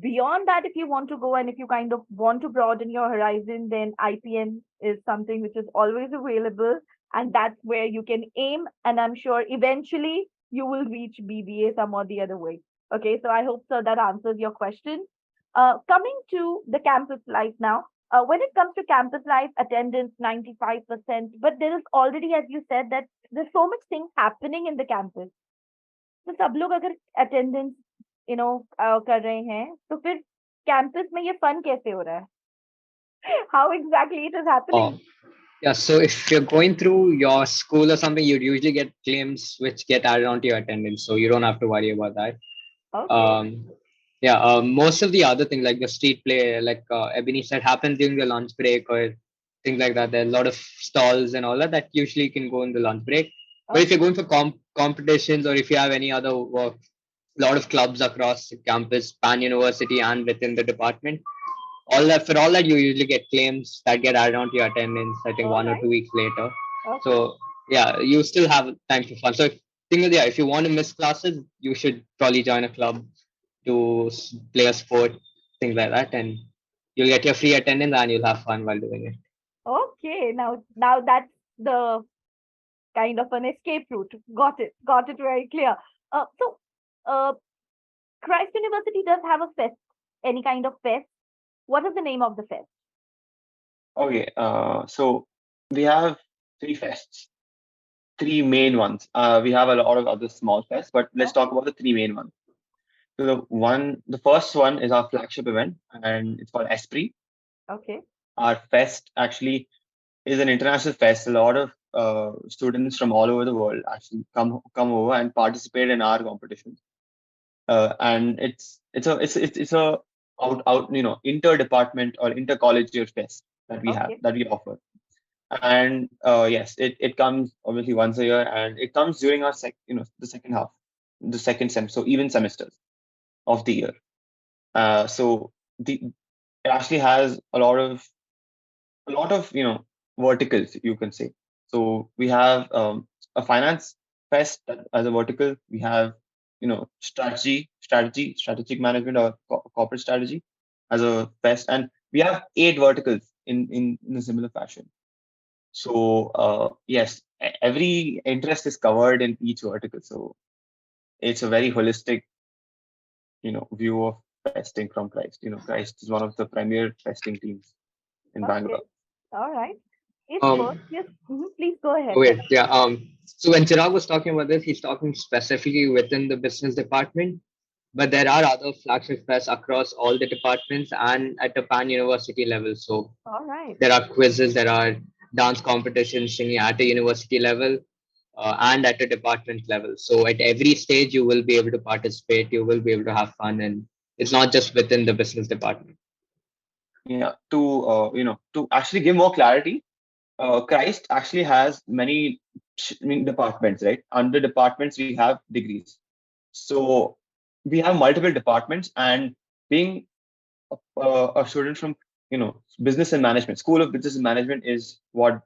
Beyond that, if you want to go and if you kind of want to broaden your horizon, then IPM is something which is always available. And that's where you can aim. And I'm sure eventually you will reach BBA some or the other way. Okay. So I hope, sir, that answers your question. Coming to the campus life now. When it comes to campus life, attendance 95%, but there is already, as you said, that there's so much things happening in the campus. तो सब लोग अगर attendance कर रहे हैं तो फिर campus में ये फन कैसे हो रहा है? How exactly it is happening? Yeah, so if you're going through your school or something, you'd usually get claims which get added onto your attendance, so you don't have to worry about that. Okay. Most of the other things like the street play, like Ebony said, happens during the lunch break or things like that. There are a lot of stalls and all that usually can go in the lunch break. But if you're going for competitions or if you have any other work, a lot of clubs across the campus, pan university and within the department, all that you usually get claims that get added onto your attendance, I think All 1 or right. 2 weeks later. Okay. So yeah, you still have time for fun. So if you want to miss classes, you should probably join a club to play a sport, things like that, and you'll get your free attendance and you'll have fun while doing it. Okay. Now that's the kind of an escape route. Got it. Got it very clear. So Christ University does have a fest, any kind of fest. What is the name of the fest? Okay, so we have 3 fests, 3 main ones. We have a lot of other small fests, but let's talk about the 3 main ones. So the first one is our flagship event, and it's called Esprit. Okay. Our fest actually is an international fest. A lot of students from all over the world actually come over and participate in our competitions. And it's a out interdepartment or intercollegiate fest that we have Okay. that we offer. And yes, it comes obviously once a year, and it comes during our the second half, the second sem, so even semesters of the year. So it actually has a lot of verticals, you can say. So we have a finance fest as a vertical. We have strategic management or corporate strategy as a fest, and we have 8 verticals in a similar fashion. So yes, every interest is covered in each vertical. So it's a very holistic, view of testing from Christ. Christ is one of the premier testing teams in Okay. Bangalore. All right. It's Um, yes. Please go ahead. Wait, yeah. So when Chirag was talking about this, he's talking specifically within the business department, but there are other flagship fests across all the departments and at the pan university level. So All right. there are quizzes, there are dance competitions singing at a university level and at a department level. So at every stage, you will be able to participate, you will be able to have fun, and it's not just within the business department. Yeah, to actually give more clarity, Christ actually has many departments, right? Under departments, we have degrees. So we have multiple departments, and being a student from business and management, School of Business and Management is where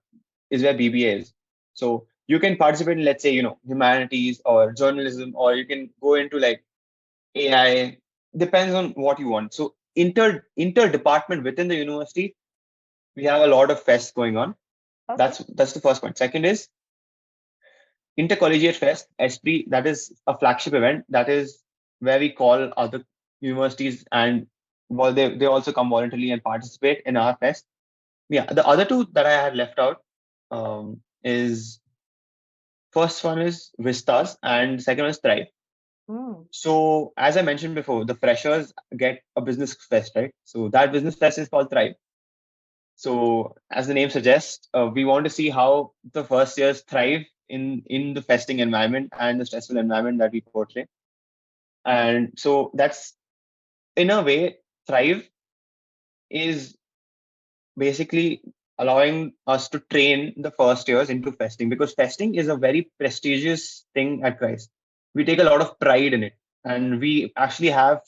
BBA is. So you can participate in, let's say, humanities or journalism, or you can go into like AI. Depends on what you want. So inter department within the university, we have a lot of fests going on. Okay. That's the first point. Second is intercollegiate fest, Esprit. That is a flagship event. That is where we call other universities, and well, they also come voluntarily and participate in our fest. Yeah, the other two that I had left out is first one is Vistas and second one is Thrive. Mm. So as I mentioned before, the freshers get a business fest, right? So that business fest is called Thrive. So as the name suggests, we want to see how the first years thrive in the festing environment and the stressful environment that we portray. And so that's in a way, Thrive is basically allowing us to train the first years into festing, because festing is a very prestigious thing at Christ. We take a lot of pride in it, and we actually have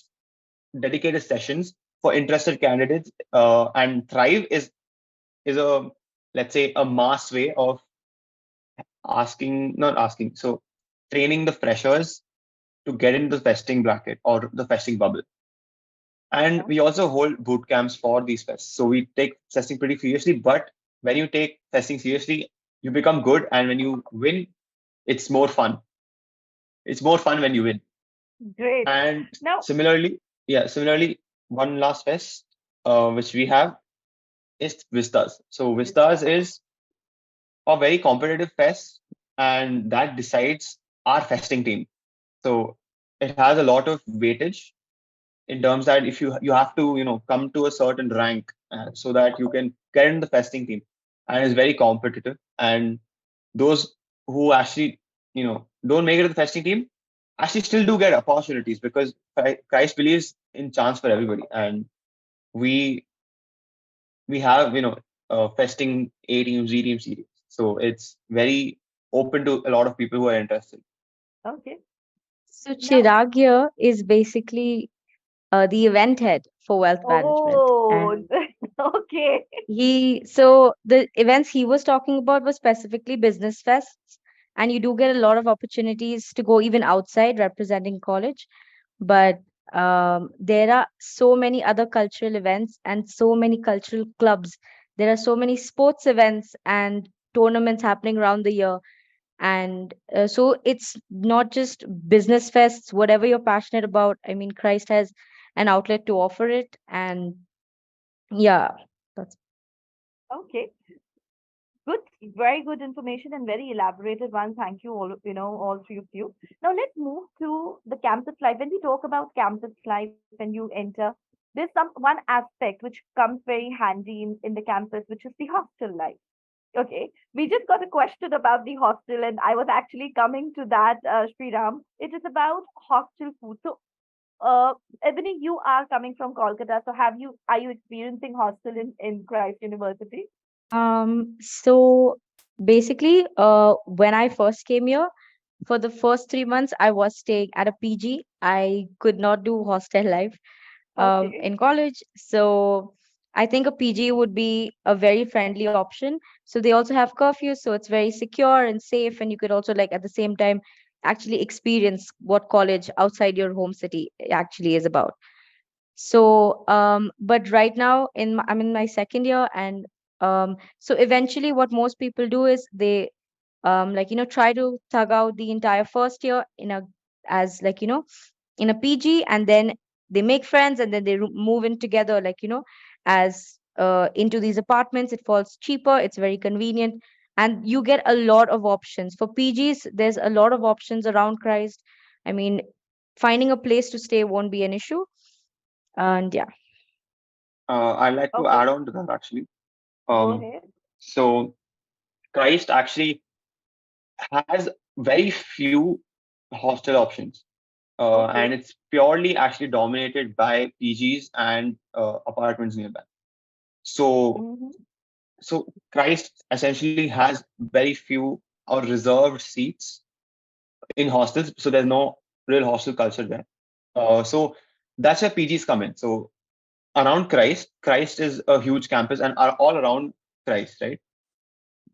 dedicated sessions for interested candidates. And Thrive is a, let's say, a mass way of not asking, so training the freshers to get into the festing bracket or the festing bubble. And we also hold boot camps for these fests. So we take testing pretty seriously, but when you take testing seriously, you become good. And when you win, it's more fun. It's more fun when you win. Great. And Now, similarly, one last fest, which we have is Vistas. So Vistas is a very competitive fest, and that decides our festing team. So it has a lot of weightage in terms that if you have to come to a certain rank, so that you can get in the festing team, and it's very competitive. And those who actually don't make it to the festing team actually still do get opportunities, because Christ believes in chance for everybody. And we we have festing A teams, Z teams, C teams, so it's very open to a lot of people who are interested. okay. So Now, Chirag here is basically the event head for wealth management. oh, And okay. so the events he was talking about were specifically business fests, and you do get a lot of opportunities to go even outside representing college. But there are so many other cultural events and so many cultural clubs. There are so many sports events and tournaments happening around the year. And so it's not just business fests, whatever you're passionate about. I mean, Christ has an outlet to offer it. And yeah, that's Okay. Good, very good information and very elaborated one. Thank you all, all three of you. Now let's move to the campus life. When we talk about campus life, when you enter, there's one aspect which comes very handy in the campus, which is the hostel life. Okay, we just got a question about the hostel, and I was actually coming to that, Sriram. It is about hostel food. So, Ebony, you are coming from Kolkata. So, are you experiencing hostel in Christ University? so basically, when I first came here, for the first 3 months, I was staying at a PG. I could not do hostel life Okay. in college. So I think a PG would be a very friendly option. So they also have curfews, so it's very secure and safe, and you could also like at the same time actually experience what college outside your home city actually is about. So but right now I'm in my second year, and so eventually what most people do is they try to thug out the entire first year in a as in a PG, and then they make friends, and then they move in together, as into these apartments. It falls cheaper, it's very convenient, and you get a lot of options. For PGs, there's a lot of options around Christ. I mean, finding a place to stay won't be an issue. And yeah. I'd like to Okay. add on to that actually. Go um, ahead. so Christ actually has very few hostel options, and Okay. it's purely actually dominated by PGs and apartments nearby. So, Mm-hmm. so Christ essentially has very few or reserved seats in hostels. So there's no real hostel culture there. So that's where PGs come in. So around Christ is a huge campus, and are all around Christ, right?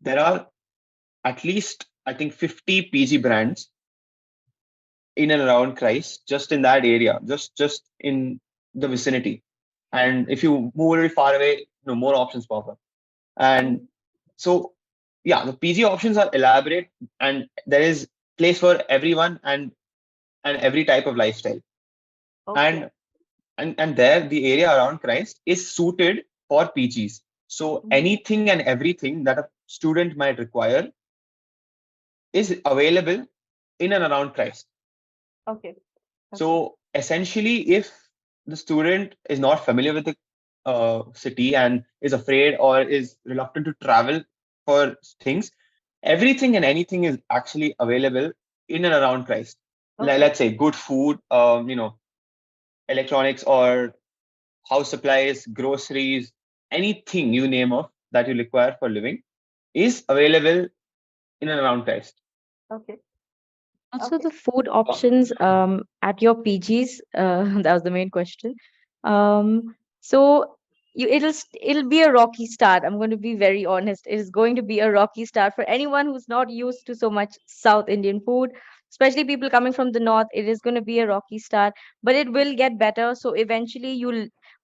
There are at least, I think, 50 PG brands in and around Christ, just in that area, just in the vicinity. And if you move a little far away, more options pop up. And Mm-hmm. so, yeah, the PG options are elaborate, and there is place for everyone and every type of lifestyle. Okay. And there the area around Christ is suited for PGs. So Mhm. anything and everything that a student might require is available in and around Christ. Okay. Okay. So essentially, if the student is not familiar with the city and is afraid or is reluctant to travel for things, everything and anything is actually available in and around Christ. Okay. Let's say good food, electronics or house supplies, groceries, anything you name of that you require for living is available in and around Christ. Okay. Also, Okay. the food options at your PGs, that was the main question. So it'll be a rocky start. I'm going to be very honest. It is going to be a rocky start for anyone who's not used to so much South Indian food, especially people coming from the north. It is going to be a rocky start, but it will get better. So eventually,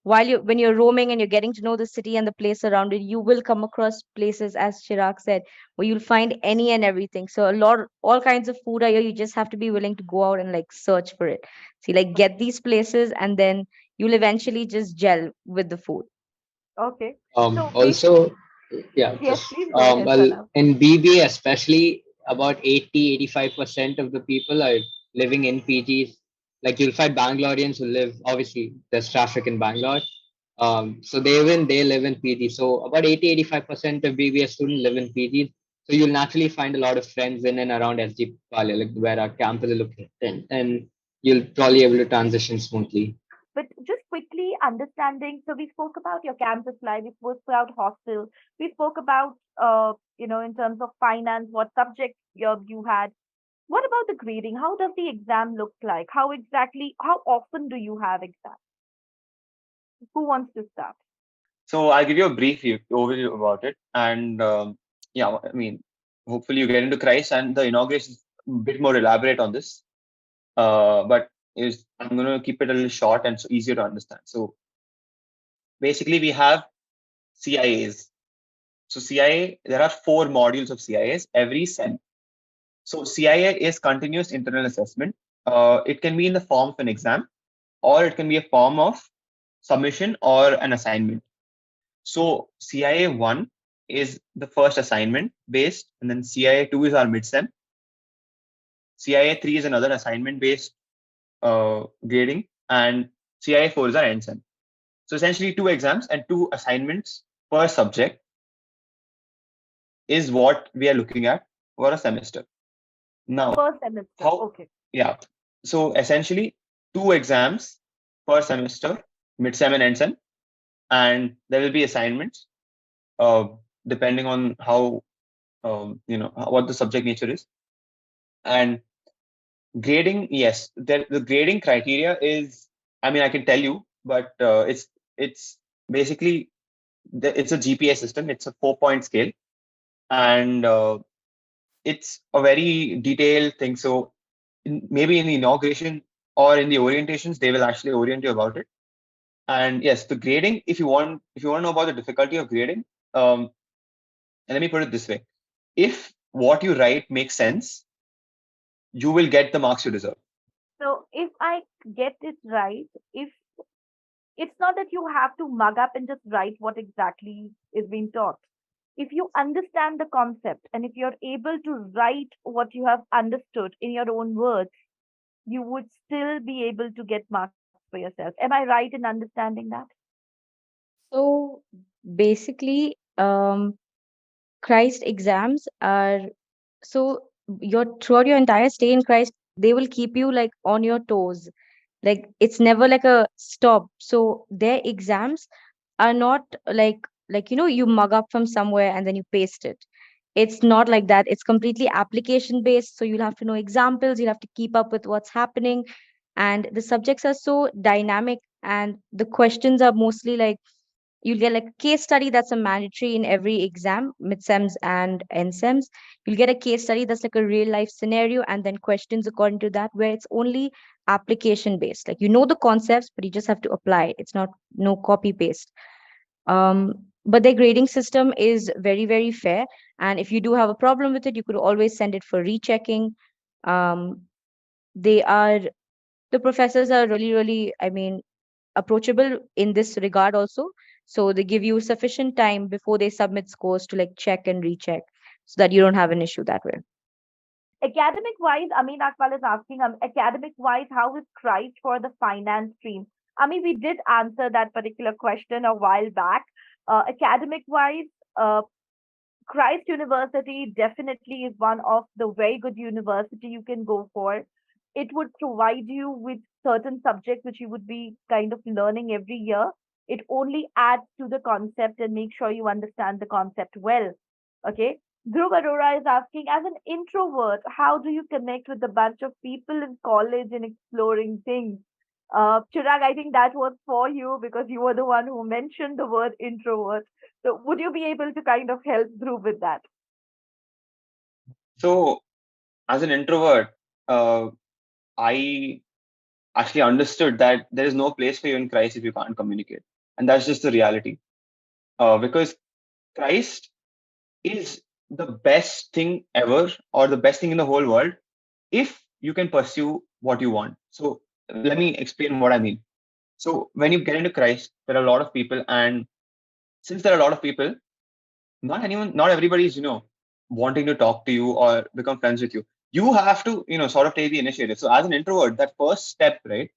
when you're roaming and you're getting to know the city and the place around it, you will come across places, as Chirag said, where you'll find any and everything. So all kinds of food are here. You just have to be willing to go out and like search for it. See, like get these places, and then you'll eventually just gel with the food. Okay. So basically, Also, yeah, yes, just please go ahead, well, Pranav. in BBA especially, about 80-85% of the people are living in PGs. Like you'll find Bangaloreans who live, obviously, there's traffic in Bangalore. So they live in PG. So about 80-85% of BBA students live in PGs. So you'll naturally find a lot of friends in and around SG Palia, like where our campus is located, and you'll probably able to transition smoothly. But just quickly understanding, so we spoke about your campus life, we spoke about hostel, we spoke about, in terms of finance, what subjects you had. What about the grading? How does the exam look like? How often do you have exams? Who wants to start? So I'll give you a brief overview about it. And yeah, I mean, hopefully you get into Christ and the inauguration is a bit more elaborate on this. But I'm going to keep it a little short and so easier to understand. So basically, we have CIAs. So CIA, there are 4 modules of CIAs every sem. So CIA is continuous internal assessment. It can be in the form of an exam, or it can be a form of submission or an assignment. So CIA 1 is the first assignment based, and then CIA 2 is our mid-sem. CIA 3 is another assignment based grading, and CIA 4 is our end sem. So essentially, 2 exams and 2 assignments per subject is what we are looking at for a semester. Now, Per semester. how? Okay. Yeah. So essentially, 2 exams per semester, mid-sem and end sem, and there will be assignments uh, depending on how what the subject nature is. And grading, yes, the grading criteria is, I mean, I can tell you, but it's basically it's a GPA system. It's a 4-point scale, and it's a very detailed thing. So maybe in the inauguration or in the orientations, they will actually orient you about it. And yes, the grading, if you want to know about the difficulty of grading, um, and let me put it this way: if what you write makes sense, you will get the marks you deserve. So if I get it right, if it's not that you have to mug up and just write what exactly is being taught. If you understand the concept and if you're able to write what you have understood in your own words, you would still be able to get marks for yourself. Am I right in understanding that? So basically, Christ exams are so your throughout your entire stay in Christ, they will keep you like on your toes. Like it's never like a stop. So their exams are not you mug up from somewhere and then you paste it. It's not like that. It's completely application based. So you'll have to know examples, you'll have to keep up with what's happening. And the subjects are so dynamic, and the questions are mostly like you'll get like a case study that's a mandatory in every exam, midsems and endsems. You'll get a case study that's like a real life scenario, and then questions according to that, where it's only application based. Like you know the concepts, but you just have to apply it. It's not no copy paste. But their grading system is very, very fair. And if you do have a problem with it, you could always send it for rechecking. Um, they are the professors are really, really, I mean, approachable in this regard also. So they give you sufficient time before they submit scores to like check and recheck so that you don't have an issue that way. Academic wise, Amin Akbal is asking, academic wise, how is Christ for the finance stream? I mean, we did answer that particular question a while back. Academic wise, Christ University definitely is one of the very good university you can go for. It would provide you with certain subjects which you would be kind of learning every year. It only adds to the concept and make sure you understand the concept well. Okay. Dhruv Arora is asking, as an introvert, how do you connect with a bunch of people in college and exploring things? Chirag, I think that was for you because you were the one who mentioned the word introvert. So would you be able to kind of help Dhruv with that? So, as an introvert, I actually understood that there is no place for you in Christ if you can't communicate. And that's just the reality. Because Christ is the best thing ever or the best thing in the whole world if you can pursue what you want. So let me explain what I mean. So when you get into Christ, there are a lot of people, and since there are a lot of people, not everybody is, wanting to talk to you or become friends with you. You have to, sort of take the initiative. So as an introvert, that first step, right,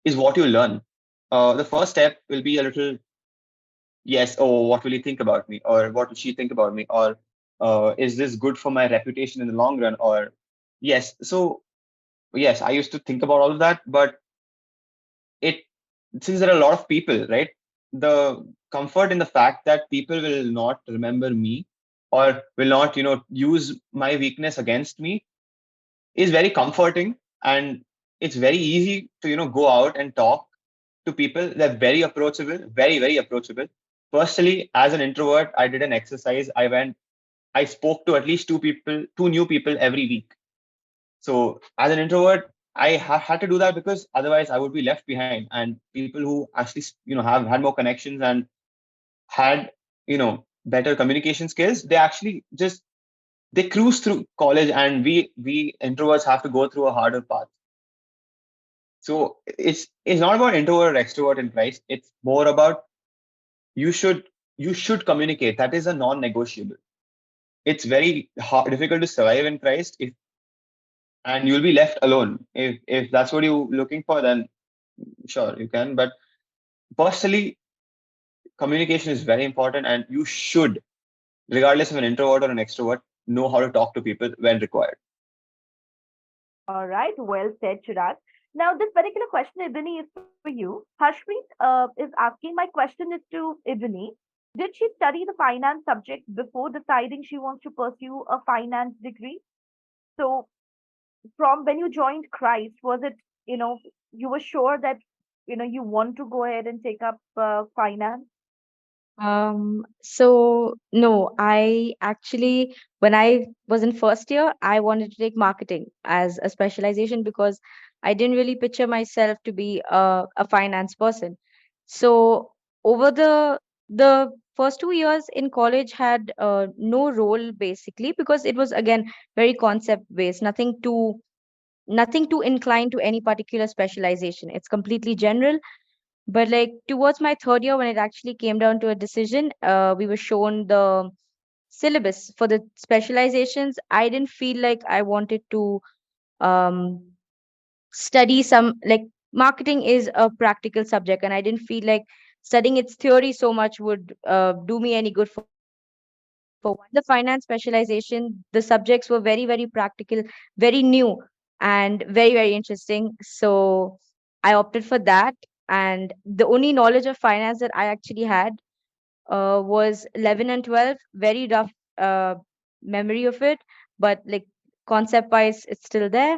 is what you learn. The first step will be a little, yes, oh, what will he think about me? Or what will she think about me? Or is this good for my reputation in the long run? Or yes. So yes, I used to think about all of that, but it since there are a lot of people, right? The comfort in the fact that people will not remember me or will not, use my weakness against me is very comforting, and it's very easy to, go out and talk to people. They're very approachable, very, very approachable. Personally, as an introvert, I did an exercise. I spoke to at least two new people every week. So as an introvert, I had to do that because otherwise I would be left behind. And people who actually, have had more connections and had, better communication skills, they actually just they cruise through college, and we introverts have to go through a harder path. So it's not about introvert or extrovert in Christ. It's more about you should you should communicate. That is a non-negotiable. It's very difficult to survive in Christ if and you'll be left alone. If that's what you're looking for, then sure you can. But personally, communication is very important, and you should, regardless of an introvert or an extrovert, know how to talk to people when required. All right, well said, Chirag. Now, this particular question, Ibni, is for you. Harshpreet is asking, my question is to Ibni. Did she study the finance subject before deciding she wants to pursue a finance degree? So, from when you joined Christ, was it, you were sure that, you want to go ahead and take up finance? So no, I actually, when I was in first year, I wanted to take marketing as a specialization because I didn't really picture myself to be a finance person. So over the first 2 years in college had no role basically because it was again very concept based, nothing too inclined to any particular specialization. It's completely general, but like towards my third year, when it actually came down to a decision, we were shown the syllabus for the specializations. I didn't feel like I wanted to um, study some like marketing is a practical subject, and I didn't feel like studying its theory so much would do me any good. For one, the finance specialization, the subjects were very, very practical, very new, and very, very interesting. So I opted for that. And the only knowledge of finance that I actually had was 11 and 12, very rough uh, memory of it, but like concept wise, it's still there.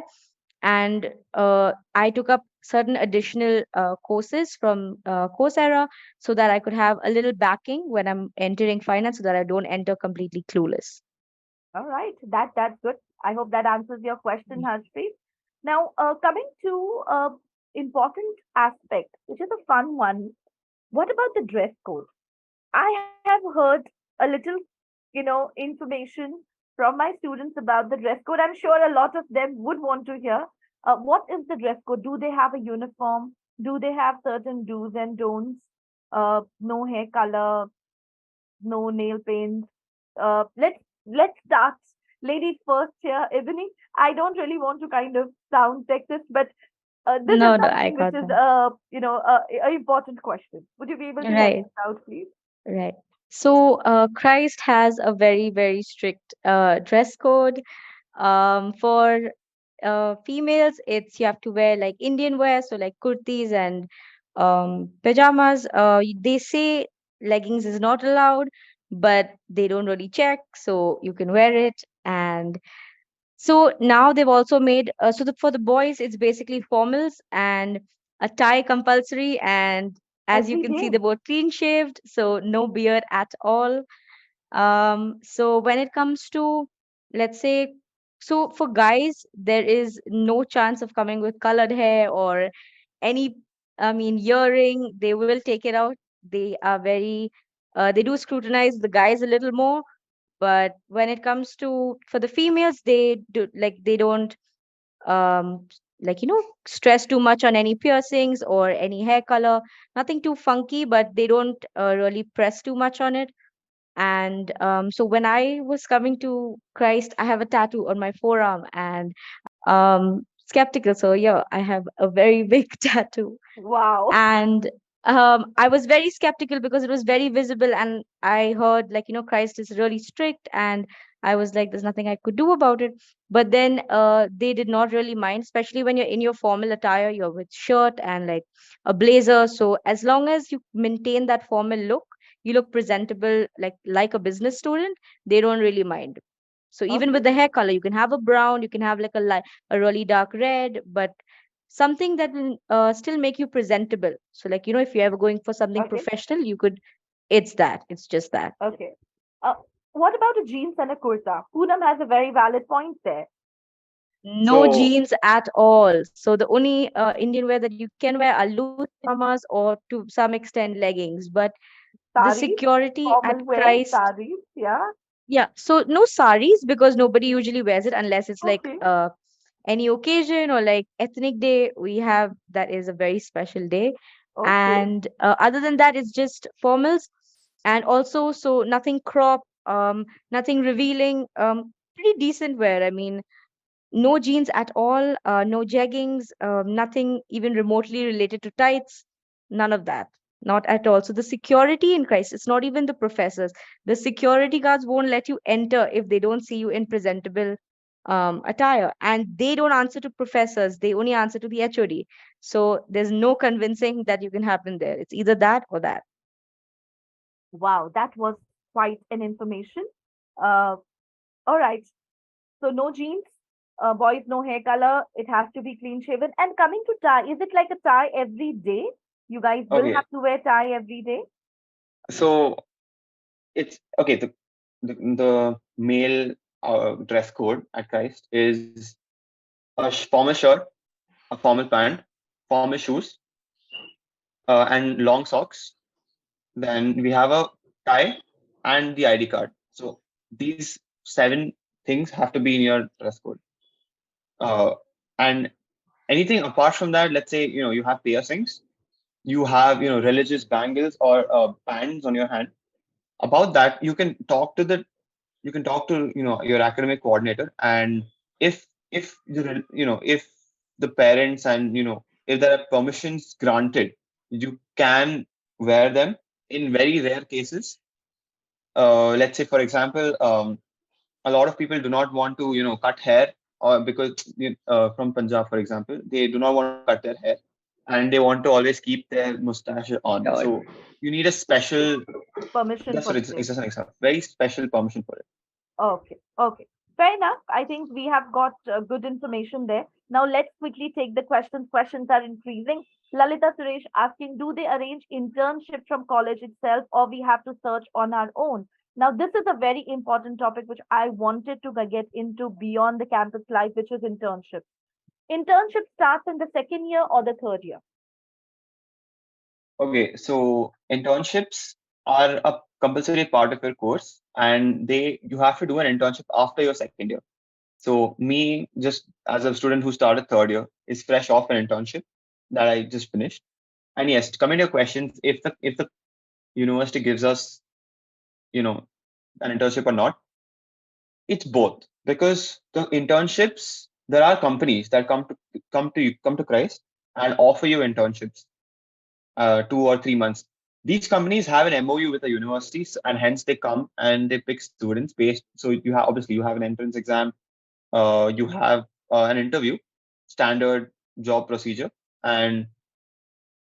And I took up certain additional courses from Coursera so that I could have a little backing when I'm entering finance so that I don't enter completely clueless. All right, that's good. I hope that answers your question, Harshpreet. Now, coming to important aspect, which is a fun one. What about the dress code? I have heard a little, information from my students about the dress code. I'm sure a lot of them would want to hear. What is the dress code? Do they have a uniform? Do they have certain do's and don'ts? No hair color, no nail paints. Let's start. Ladies first here, Ebony. I don't really want to kind of sound sexist, but this is No, no, I something which got is that. a important question. Would you be able to help Right, us out, please? right. So, Christ has a very, very strict dress code. For females, it's you have to wear like Indian wear, so like kurtis and pajamas. They say leggings is not allowed, but they don't really check, so you can wear it. And so now they've also made for the boys, it's basically formals and a tie compulsory. And as you Every can see, day. they're both clean shaved, so no beard at all. So when it comes to, let's say, so for guys, there is no chance of coming with colored hair or any, I mean, earring. They will take it out. They are very, they do scrutinize the guys a little more. But when it comes to for the females, they do like they don't like stress too much on any piercings or any hair color. Nothing too funky, but they don't really press too much on it. And so when I was coming to Christ, I have a tattoo on my forearm and skeptical. So yeah, I have a very big tattoo. Wow. And I was very skeptical because it was very visible. And I heard, like, Christ is really strict. And I was like, there's nothing I could do about it. But then they did not really mind, especially when you're in your formal attire, you're with shirt and like a blazer. So as long as you maintain that formal look, you look presentable, like a business student, they don't really mind. So even Okay. with the hair color, you can have a brown, you can have like a really dark red, but something that will still make you presentable. So like, if you're ever going for something Okay. professional, you could, it's just that. Okay. Uh, what about a jeans and a kurta? Poonam has a very valid point there. No So jeans at all. So the only Indian wear that you can wear are loose pajamas or to some extent leggings. But the Saris, security at formal wear, Christ, saris. Yeah. yeah. So no saris because nobody usually wears it unless it's like Okay. any occasion or like ethnic day. We have that is a very special day. Okay. And other than that, it's just formals. And also, so nothing crop, nothing revealing, pretty decent wear. I mean, no jeans at all, no jeggings, nothing even remotely related to tights, none of that. Not at all. So the security in Christ, it's not even the professors. The security guards won't let you enter if they don't see you in presentable attire. And they don't answer to professors, they only answer to the HOD. So there's no convincing that you can happen there. It's either that or that. Wow, that was quite an information. Uh, all right. So no jeans, boys, no hair color. It has to be clean shaven. And coming to tie, is it like a tie every day? You guys will okay, have to wear tie every day. so it's okay. The male dress code at Christ is a formal shirt, a formal pant, formal shoes, and long socks. Then we have a tie and the ID card. So these seven things have to be in your dress code. And anything apart from that, let's say you have piercings, you have religious bangles or bands on your hand. About that, you can talk to your academic coordinator, and if the parents and if there are permissions granted, you can wear them in very rare cases. Let's say, for example, a lot of people do not want to cut hair, or because from Punjab, for example, they do not want to cut their hair, and they want to always keep their mustache on. God. So you need a special, Permission that's for what the it's same. just an example, very special permission for it. Okay. Okay. Fair enough. I think we have got good information there. Now let's quickly take the questions. Questions are increasing. Lalita Suresh asking, do they arrange internship from college itself or we have to search on our own? Now, this is a very important topic which I wanted to get into beyond the campus life, which is internship. Internship starts in the second year or the third year. Okay, so internships are a compulsory part of your course, and you have to do an internship after your second year. So me, just as a student who started third year, is fresh off an internship that I just finished. And yes, coming to your questions, if the university gives us, you know, an internship or not, it's both, because the internships, there are companies that come to Christ and offer you internships, 2 or 3 months. These companies have an MOU with the universities, and hence they come and they pick students based. So you have, obviously you have an entrance exam, you have an interview, standard job procedure, and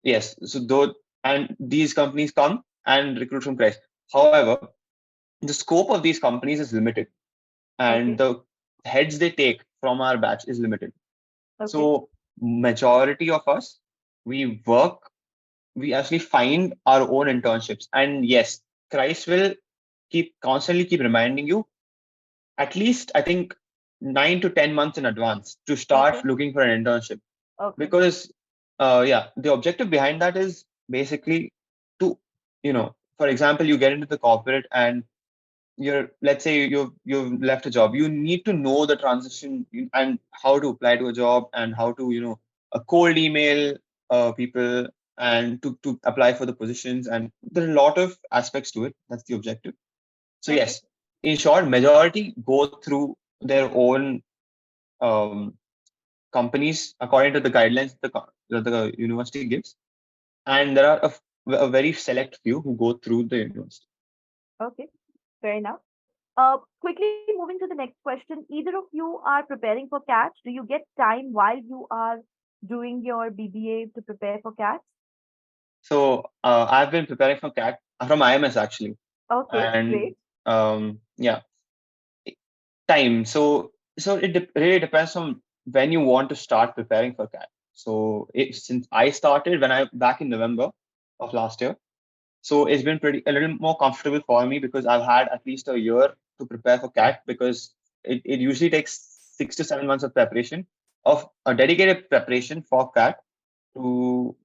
yes, so though, and these companies come and recruit from Christ. However, the scope of these companies is limited, and Okay. the heads they take from our batch is limited. Okay. So majority of us, we work, we actually find our own internships. And yes, Christ will constantly keep reminding you, at least I think 9 to 10 months in advance, to Okay. start looking for an internship. Okay. Because yeah, the objective behind that is basically to, for example, you get into the corporate and let's say you've left a job, you need to know the transition and how to apply to a job, and how to, a cold email people, and to apply for the positions, and there are a lot of aspects to it. That's the objective. So Okay. yes, in short, majority go through their own um, companies according to the guidelines that the university gives, and there are a very select few who go through the university. Okay. Fair enough. Quickly moving to the next question. Either of you are preparing for CAT. Do you get time while you are doing your BBA to prepare for CAT? So I've been preparing for CAT from IMS actually, Okay, and great. yeah, time. So it really depends on when you want to start preparing for CAT. So since I started when I back in November of last year, so it's been a little more comfortable for me, because I've had at least a year to prepare for CAT, because it usually takes 6 to 7 months of preparation, of a dedicated preparation for CAT, to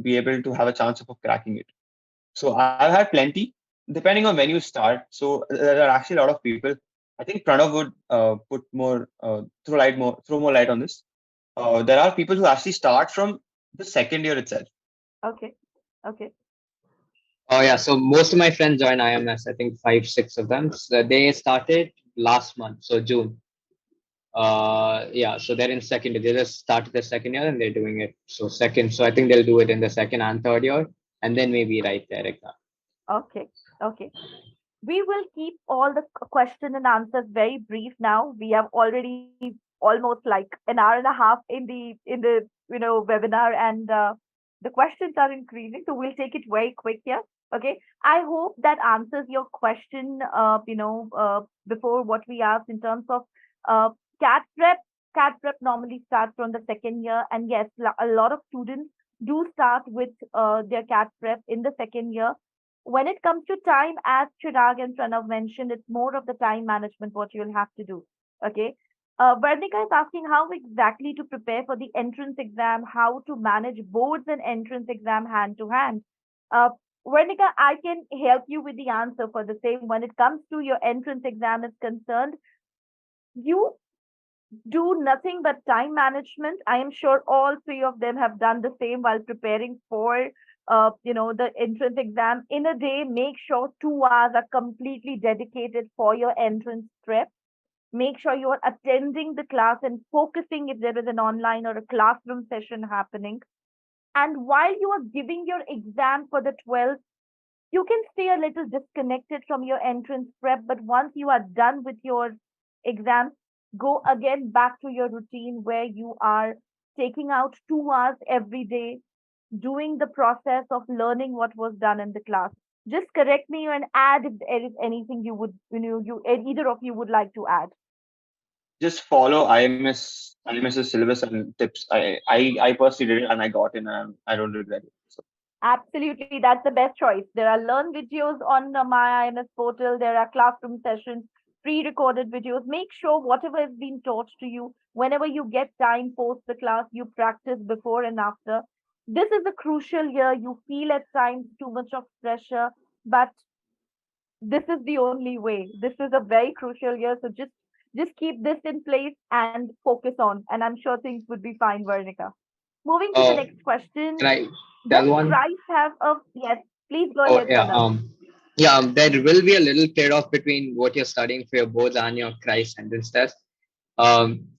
be able to have a chance of cracking it. So I've had plenty, depending on when you start. So there are actually a lot of people. I think Pranav would put more throw more light on this. There are people who actually start from the second year itself. Okay. Okay. Oh yeah, so most of my friends joined IMS. I think five, six of them. So they started last month, so June. Yeah, so they're in second year. They just started the second year and they're doing it. So second, so I think they'll do it in the second and third year, and then maybe write their exam. Okay. Okay. We will keep all the question and answers very brief now. We have already almost like an hour and a half in the webinar, and the questions are increasing. So we'll take it very quick here. Okay. I hope that answers your question. Before what we asked in terms of uh, CAT prep. CAT prep normally starts from the second year, and yes, a lot of students do start with their CAT prep in the second year. When it comes to time, as Chirag and Pranav mentioned, it's more of the time management what you'll have to do. Okay. Varnika is asking how exactly to prepare for the entrance exam, how to manage boards and entrance exam hand to hand. Uh, Varnika, I can help you with the answer for the same. When it comes to your entrance exam is concerned, you do nothing but time management. I am sure all three of them have done the same while preparing for the entrance exam. In a day, make sure 2 hours are completely dedicated for your entrance prep. Make sure you are attending the class and focusing if there is an online or a classroom session happening. And while you are giving your exam for the 12th, you can stay a little disconnected from your entrance prep, but once you are done with your exam, go again back to your routine where you are taking out 2 hours every day, doing the process of learning what was done in the class. Just correct me and add if there is anything you would, either of you would like to add. Just follow IMS's syllabus and tips. I personally did it and I got in, and I don't regret it. So Absolutely, that's the best choice. There are learn videos on my IMS portal. There are classroom sessions, pre-recorded videos. Make sure whatever is being taught to you, whenever you get time post the class, you practice before and after. This is a crucial year. You feel at times too much of pressure, but this is the only way. This is a very crucial year. So just Just keep this in place and focus on, and I'm sure things would be fine, Varnika. Moving to the Uh, next question. can I Does tell one? Christ have a yes? Please go Oh ahead, yeah. Pranav. There will be a little trade-off between what you're studying for your boards and your Christ entrance test.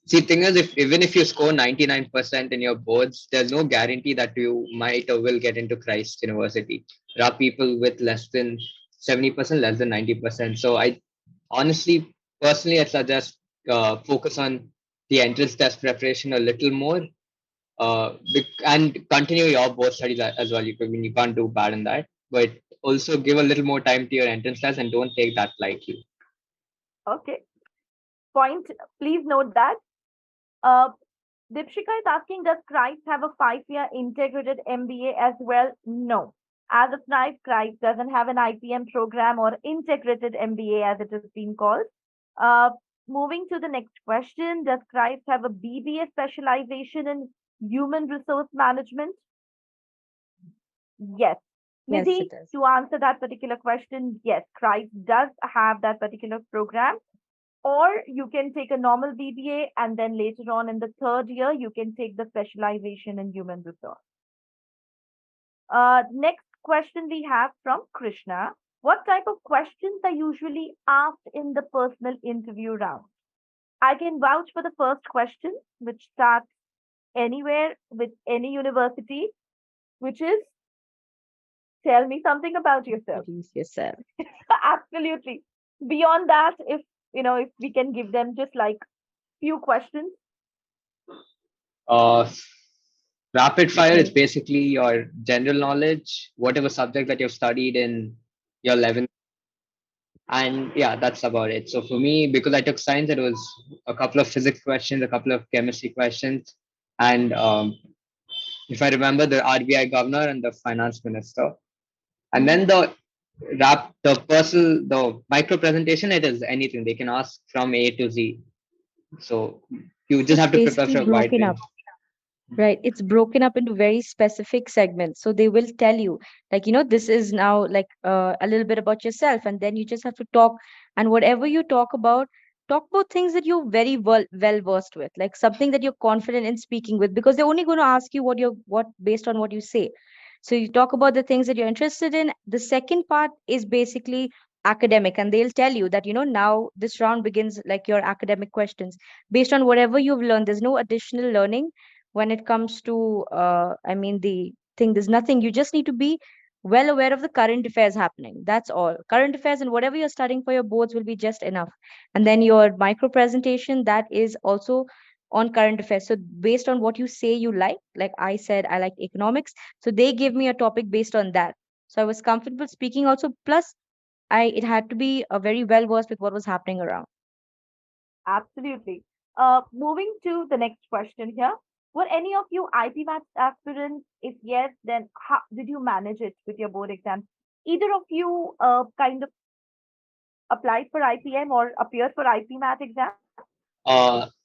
See, thing is, if even if you score 99% in your boards, there's no guarantee that you might or will get into Christ University. There are people with less than 70%, less than 90%. So I honestly, personally, I suggest focus on the entrance test preparation a little more, and continue your board studies as well. You can't do bad in that, but also give a little more time to your entrance test and don't take that lightly. Okay. Point. Please note that. Uh, Dipshika is asking, does Christ have a 5-year integrated MBA as well? No. As of now, Christ doesn't have an IPM program or integrated MBA as it is being called. Uh, Moving to the next question, does Christ have a BBA specialization in human resource management? Yes. Yes, Nidhi, it is. to answer that particular question, yes, Christ does have that particular program. Or you can take a normal BBA and then later on in the third year, you can take the specialization in human resource. Next question we have from Krishna. What type of questions are usually asked in the personal interview round? I can vouch for the first question, which starts anywhere with any university, which is tell me something about yourself. Introduce yourself. Absolutely. Beyond that, if we can give them just like few questions. Uh, Rapid fire is basically your general knowledge, whatever subject that you've studied in your 11th. And yeah, that's about it. So for me, because I took science, it was a couple of physics questions, a couple of chemistry questions, and if I remember, the RBI governor and the finance minister. And then the micro presentation, it is anything. They can ask from A to Z. So you just It's have to prepare basically for a wide broken up. range. Right. It's broken up into very specific segments. So they will tell you, like, this is now like a little bit about yourself. And then you just have to talk. And whatever you talk about things that you're very well versed with, like something that you're confident in speaking with, because they're only going to ask you what based on what you say. So you talk about the things that you're interested in. The second part is basically academic, and they'll tell you that, now this round begins like your academic questions based on whatever you've learned. There's no additional learning when it comes to the thing. There's nothing. You just need to be well aware of the current affairs happening. That's all. Current affairs and whatever you're studying for your boards will be just enough. And then your micro presentation, that is also on current affairs. So based on what you say you like I said I like economics, so they give me a topic based on that. So I was comfortable speaking also, plus I it had to be a very well versed with what was happening around. Absolutely. Moving to the next question here. Were any of you IPMAT aspirants? If yes, then how did you manage it with your board exams? Either of you kind of applied for IPM or appeared for IPMAT exam?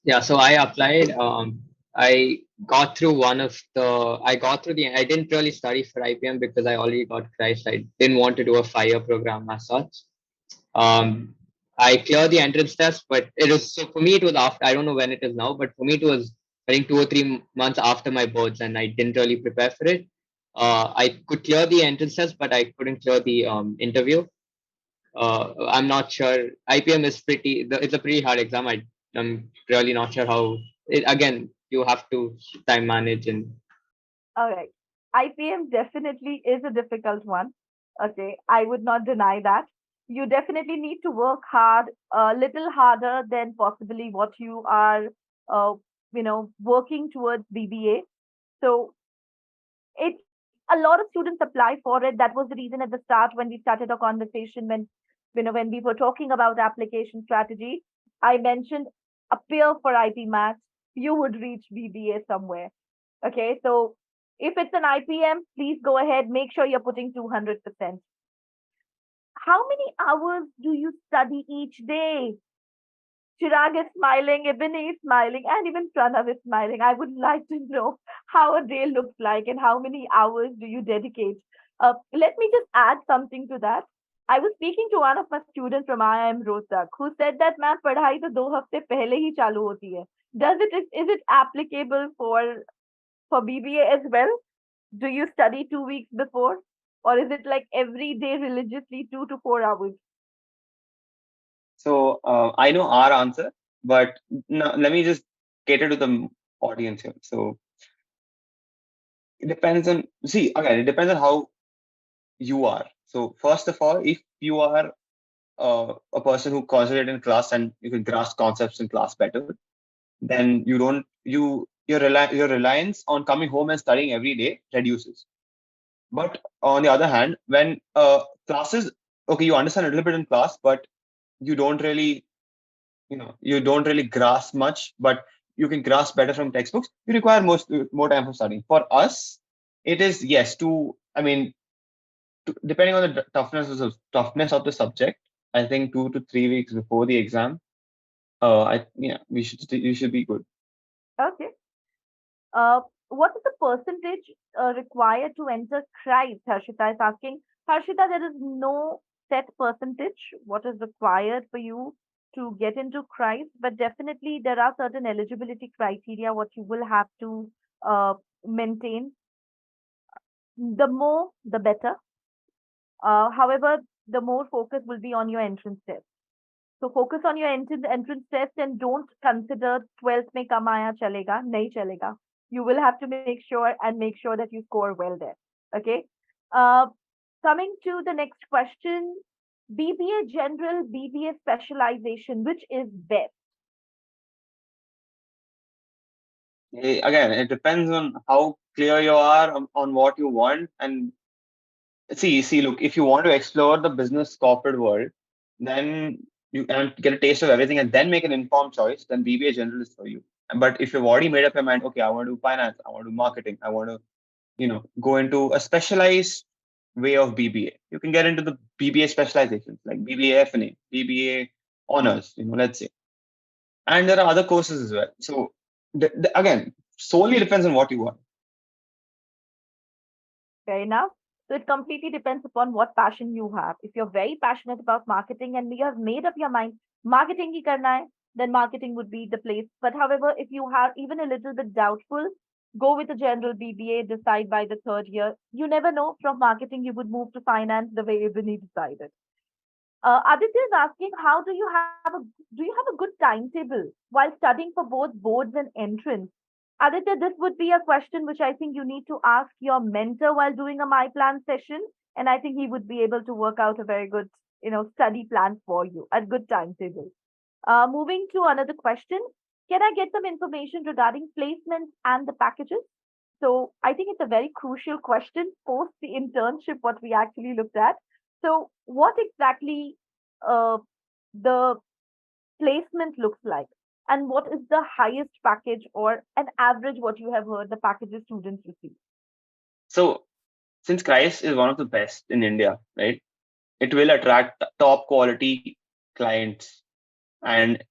Yeah, so I applied. I got through I didn't really study for IPM because I already got Christ. I didn't want to do a 5-year program as such. I cleared the entrance test, but it was, so for me, it was after, I don't know when it is now, but for me, it was, I think, 2 or 3 months after my boards, and I didn't really prepare for it. I could clear the entrance test, but I couldn't clear the interview. I'm not sure. IPM is it's a pretty hard exam. I'm really not sure how. Again, you have to time manage and. All right. IPM definitely is a difficult one. Okay. I would not deny that. You definitely need to work hard, a little harder than possibly what you are, uh, working towards BBA. So it a lot of students apply for it. That was the reason at the start when we started our conversation, when we were talking about application strategy, I mentioned appear for IPMAT, you would reach BBA somewhere. Okay, so if it's an IPM, please go ahead, make sure you're putting 200%. How many hours do you study each day? Chirag is smiling, Ibni is smiling, and even Pranav is smiling. I would like to know how a day looks like and how many hours do you dedicate. Let me just add something to that. I was speaking to one of my students from IIM Rohtak who said that ma'am पढ़ाई तो 2 हफ्ते पहले ही चालू होती है. Is it applicable for BBA as well? Do you study 2 weeks before, or is it like every day religiously 2 to 4 hours? So I know our answer, but no, let me just cater to the audience here. So it depends on, see, again, it depends on how you are. So first of all, if you are a person who concentrates in class and you can grasp concepts in class better, then your reliance on coming home and studying every day reduces. But on the other hand, when classes, okay, you understand a little bit in class, but you don't really, you don't really grasp much, but you can grasp better from textbooks. You require more time for studying. For us, it is yes I mean, depending on the toughness of the subject. I think 2 to 3 weeks before the exam, you should be good. Okay. What is the percentage required to enter Christ? Harshita is asking. Harshita, there is no set percentage what is required for you to get into Christ, but definitely there are certain eligibility criteria what you will have to maintain. The more, the better. However, the more focus will be on your entrance test. So focus on your entrance test and don't consider 12th mein kamaya chalega, nahi chalega. You will have to make sure that you score well there. Okay. Uh, Coming to the next question, BBA general, BBA specialization, which is best? Again, it depends on how clear you are on what you want. And look, if you want to explore the business corporate world, then you and get a taste of everything and then make an informed choice, then BBA general is for you. But if you've already made up your mind, okay, I want to do finance, I want to do marketing, I want to, go into a specialized way of BBA. You can get into the BBA specializations like BBA FNA, BBA honors, let's say. And there are other courses as well. So again, solely depends on what you want. Fair enough. So it completely depends upon what passion you have. If you're very passionate about marketing and you have made up your mind, marketing hi karna hai, then marketing would be the place. But however, if you are even a little bit doubtful, go with a general BBA, decide by the third year. You never know, from marketing you would move to finance the way Ibni decided. Aditya is asking, do you have a good timetable while studying for both boards and entrance? Aditya, this would be a question which I think you need to ask your mentor while doing a My Plan session, and I think he would be able to work out a very good, study plan for you, a good timetable. Moving to another question, can I get some information regarding placements and the packages? So I think it's a very crucial question post the internship, what we actually looked at. So what exactly uh, the placement looks like, and what is the highest package or an average what you have heard the packages students receive? So since Christ is one of the best in India, right, it will attract top quality clients. And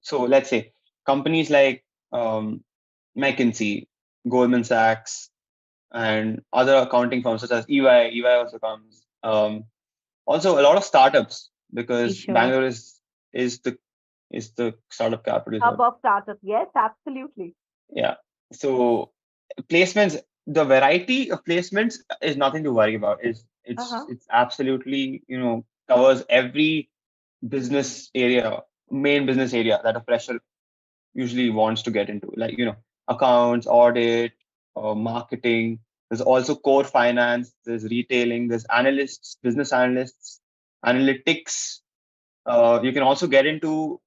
so let's say companies like McKinsey, Goldman Sachs, and other accounting firms such as EY also comes. Also a lot of startups, because Sure. Bangalore is the startup capital. Hub of startup, yes, absolutely. Yeah. So placements, the variety of placements is nothing to worry about. It's absolutely, covers every main business area that a fresher usually wants to get into, like, accounts, audit, marketing. There's also core finance, there's retailing, there's analysts, business analysts, analytics. You can also get into,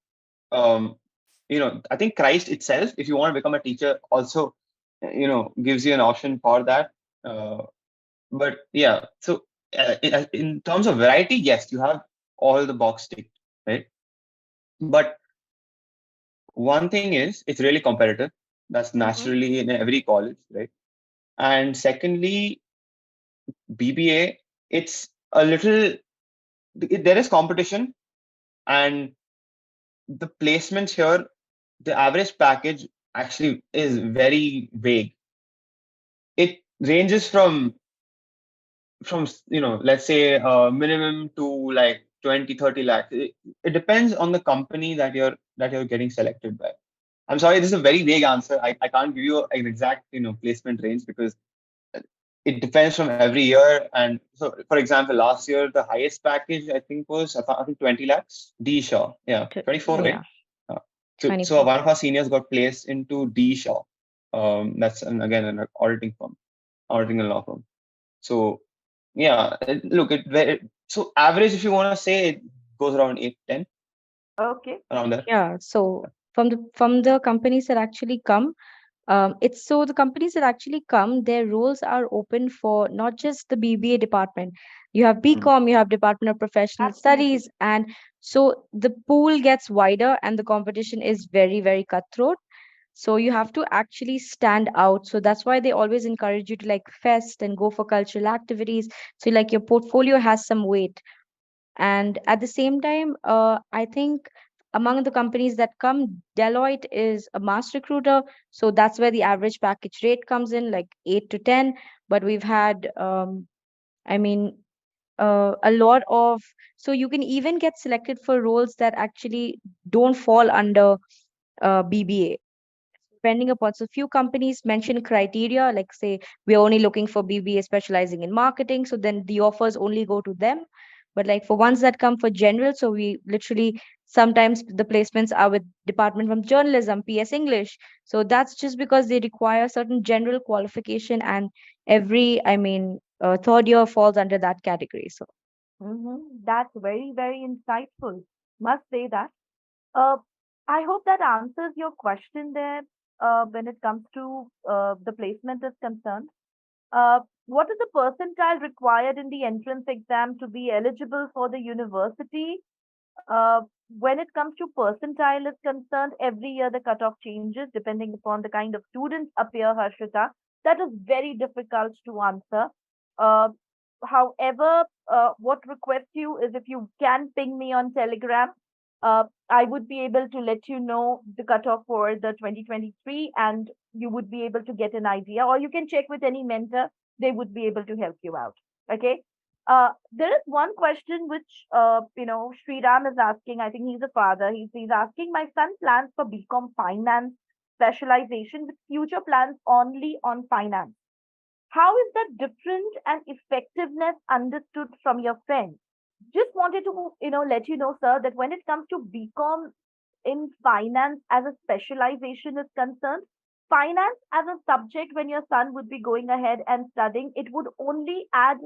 I think Christ itself, if you want to become a teacher, also, gives you an option for that. But yeah, so in terms of variety, yes, you have all the box ticked, right? But one thing is, it's really competitive. That's naturally in every college, right? And secondly, BBA, it's a little, there is competition, and the placements here, the average package actually is very vague. It ranges from from let's say minimum to like 20-30 lakhs. It depends on the company that you're getting selected by. I'm sorry, this is a very vague answer. I can't give you an exact placement range, because it depends from every year. And so, for example, last year the highest package I think was, I think 20 lakhs. D Shaw, yeah, 24, Yeah, right? Uh, so 24. one of our seniors got placed into D Shaw. That's again an auditing firm, auditing and law firm. So yeah, so average, if you want to say, it goes around 8-10, Okay. around there. Yeah. So from the companies that actually come, it's so the companies that actually come, their roles are open for not just the BBA department. You have BCom, you have Department of Professional Absolutely. Studies, and so the pool gets wider and the competition is very, very cutthroat. So you have to actually stand out. So that's why they always encourage you to like fest and go for cultural activities. So like your portfolio has some weight. And at the same time, I think among the companies that come, Deloitte is a mass recruiter. So that's where the average package rate comes in, like 8 to 10. But we've had, I mean, a lot of, so you can even get selected for roles that actually don't fall under BBA, depending upon. So few companies mention criteria, like say we're only looking for BBA specializing in marketing, so then the offers only go to them. But like for ones that come for general, so we literally sometimes the placements are with department from journalism, PS English. So that's just because they require certain general qualification, and every, third year falls under that category. So That's very, very insightful. Must say that. Uh, I hope that answers your question there when it comes to the placement is concerned. What is the percentile required in the entrance exam to be eligible for the university? Uh, when it comes to percentile is concerned, every year the cutoff changes depending upon the kind of students appear, Harshita. That is very difficult to answer. Uh, However, what request you is if you can ping me on Telegram, I would be able to let you know the cutoff for the 2023, and you would be able to get an idea, or you can check with any mentor. They would be able to help you out. Okay. There is one question which Sriram is asking. I think he's a father. He's asking, my son plans for BCom finance specialization with future plans only on finance. How is that different and effectiveness understood from your friend? Just wanted to let you know, sir, that when it comes to BCom in finance as a specialization is concerned, finance as a subject, when your son would be going ahead and studying, it would only add,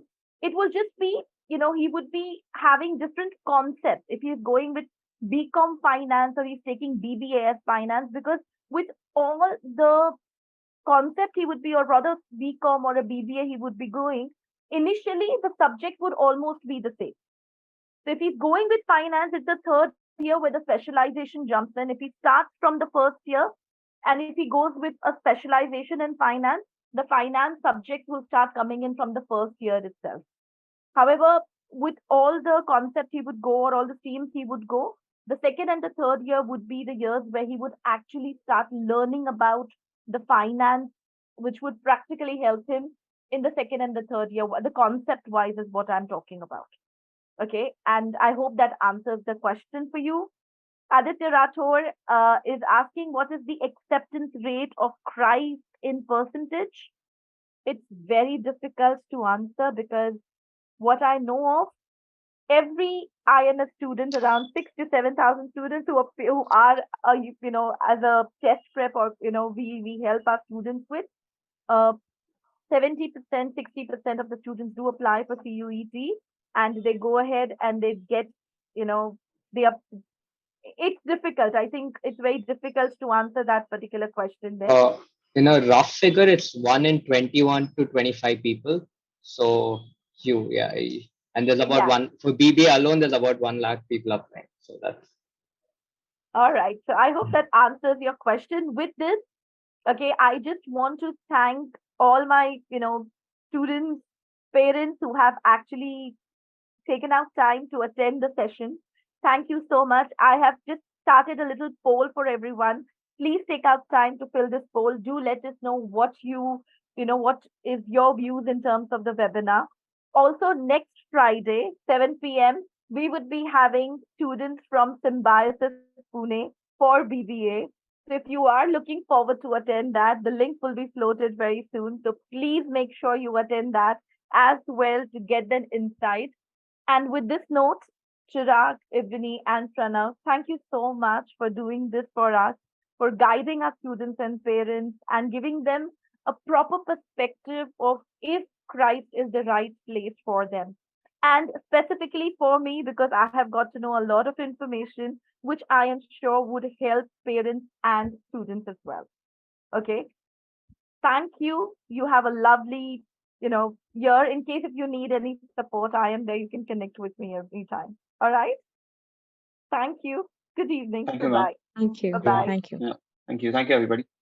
it will just be, he would be having different concepts if he's going with BCom finance or he's taking BBA as finance, because with all the concept he would be, or rather BCom or a BBA he would be going, initially the subject would almost be the same. So if he's going with finance, it's the third year where the specialization jumps in. If he starts from the first year and if he goes with a specialization in finance, the finance subject will start coming in from the first year itself. However, with all the concepts he would go or all the streams he would go, the second and the third year would be the years where he would actually start learning about the finance, which would practically help him in the second and the third year. The concept wise is what I'm talking about. Okay. And I hope that answers the question for you. Aditya Rathore is asking, what is the acceptance rate of Christ in percentage? It's very difficult to answer because what I know of, every IMS student, around 6 to 7,000 students who are as a test prep, or we help our students with, uh, 70%, 60% of the students do apply for CUET, and they go ahead and they get, they are. It's difficult. I think it's very difficult to answer that particular question there. In a rough figure, it's 1 in 21 to 25 people. So yeah. And there's about Yeah. one for BBA alone, there's about 1 lakh people applying. So that's All right. So I hope that answers your question. With this, okay, I just want to thank all my, students, parents who have actually taken out time to attend the session. Thank you so much. I have just started a little poll for everyone. Please take out time to fill this poll. Do let us know what what is your views in terms of the webinar. Also, next Friday, 7 p.m., we would be having students from Symbiosis Pune for BBA. So if you are looking forward to attend that, the link will be floated very soon. So please make sure you attend that as well to get an insight. And with this note, Chirag, Ibni, and Pranav, thank you so much for doing this for us, for guiding our students and parents and giving them a proper perspective of if Christ is the right place for them. And specifically for me, because I have got to know a lot of information, which I am sure would help parents and students as well. Okay. Thank you. You have a lovely, year. In case if you need any support, I am there. You can connect with me every time. All right. Thank you. Good evening. Thank Bye you, ma'am. bye. Thank Bye you. Thank you, ma'am. bye. Thank you. Yeah. Thank you. Thank you, everybody.